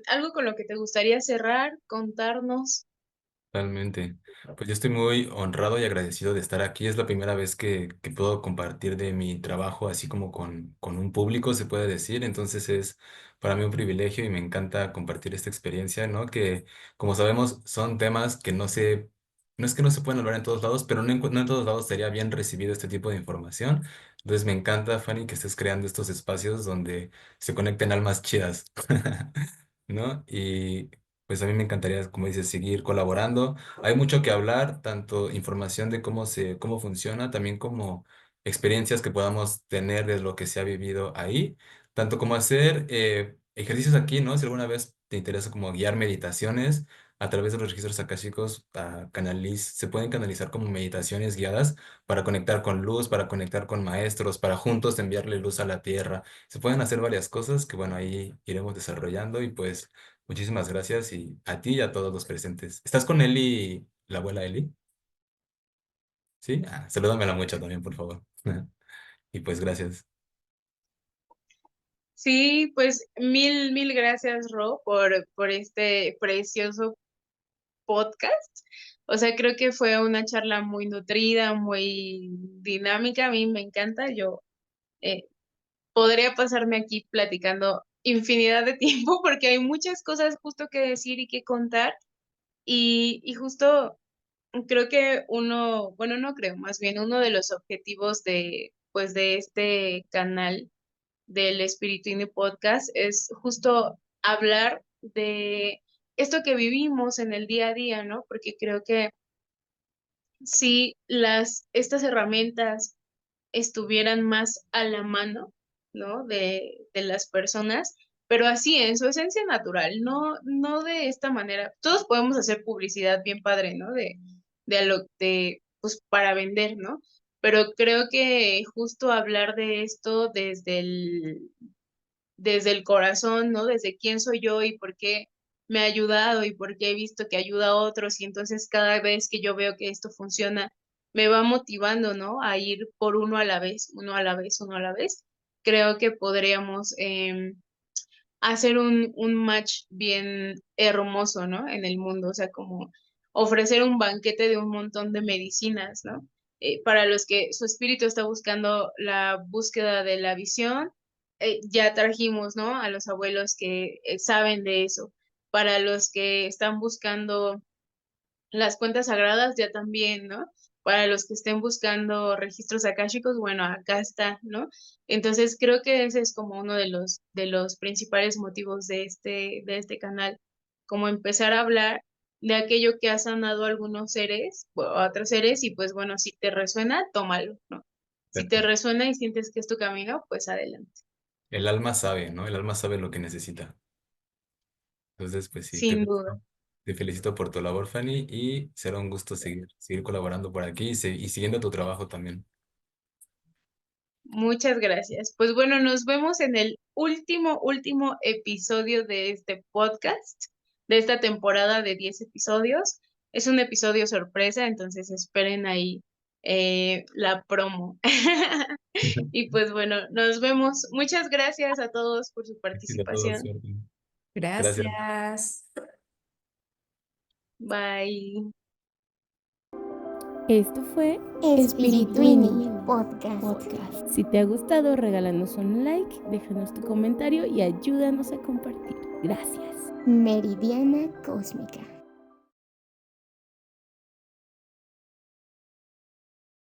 ¿Algo con lo que te gustaría cerrar, contarnos? Totalmente. Pues yo estoy muy honrado y agradecido de estar aquí. Es la primera vez que puedo compartir de mi trabajo así como con un público, se puede decir. Entonces es para mí un privilegio y me encanta compartir esta experiencia, ¿no? Que como sabemos son temas que no es que no se pueden hablar en todos lados, pero no en todos lados sería bien recibido este tipo de información. Entonces me encanta, Fanny, que estés creando estos espacios donde se conecten almas chidas, ¿no? Y pues a mí me encantaría, como dices, seguir colaborando. Hay mucho que hablar, tanto información de cómo funciona, también como experiencias que podamos tener de lo que se ha vivido ahí, tanto como hacer ejercicios aquí, ¿no? Si alguna vez te interesa como guiar meditaciones a través de los registros akáshicos, se pueden canalizar como meditaciones guiadas para conectar con luz, para conectar con maestros, para juntos enviarle luz a la tierra. Se pueden hacer varias cosas que, bueno, ahí iremos desarrollando y pues muchísimas gracias y a ti y a todos los presentes. ¿Estás con Eli, la abuela Eli? ¿Sí? Salúdamela mucho también, por favor. Y pues gracias. Sí, pues mil gracias, Ro, por este precioso podcast. O sea, creo que fue una charla muy nutrida, muy dinámica. A mí me encanta. Yo eh, podría pasarme aquí platicando infinidad de tiempo porque hay muchas cosas justo que decir y que contar. Y justo creo que uno, bueno, no creo, más bien uno de los objetivos de, pues, de este canal del Espíritu Indie Podcast es justo hablar de esto que vivimos en el día a día, ¿no? Porque creo que si estas herramientas estuvieran más a la mano, ¿no? De las personas, pero así en su esencia natural, no de esta manera. Todos podemos hacer publicidad bien padre, ¿no? Pues para vender, ¿no? Pero creo que justo hablar de esto desde el corazón, ¿no? Desde quién soy yo y por qué me ha ayudado y por qué he visto que ayuda a otros y entonces cada vez que yo veo que esto funciona, me va motivando, ¿no? A ir por uno a la vez, uno a la vez, uno a la vez. Creo que podríamos hacer un match bien hermoso, ¿no? En el mundo, o sea, como ofrecer un banquete de un montón de medicinas, ¿no? Para los que su espíritu está buscando la búsqueda de la visión, ya trajimos, ¿no? A los abuelos que saben de eso. Para los que están buscando las cuentas sagradas ya también, ¿no? Para los que estén buscando registros akáshicos, bueno, acá está, ¿no? Entonces creo que ese es como uno de los principales motivos de este canal, como empezar a hablar de aquello que ha sanado a algunos seres o a otros seres y pues bueno, si te resuena, tómalo, ¿no? Si te Perfecto. resuena y sientes que es tu camino, pues adelante. El alma sabe, ¿no? El alma sabe lo que necesita. Entonces, pues sí, Sin duda. te felicito por tu labor, Fanny, y será un gusto seguir colaborando por aquí y siguiendo tu trabajo también. Muchas gracias. Pues bueno, nos vemos en el último episodio de este podcast, de esta temporada de 10 episodios. Es un episodio sorpresa, entonces esperen ahí la promo. Y pues bueno, nos vemos. Muchas gracias a todos por su Y a todos, participación. suerte. Gracias. Gracias. Bye. Esto fue Espirituini Podcast. Si te ha gustado, regálanos un like, déjanos tu comentario y ayúdanos a compartir. Gracias. Meridiana Cósmica.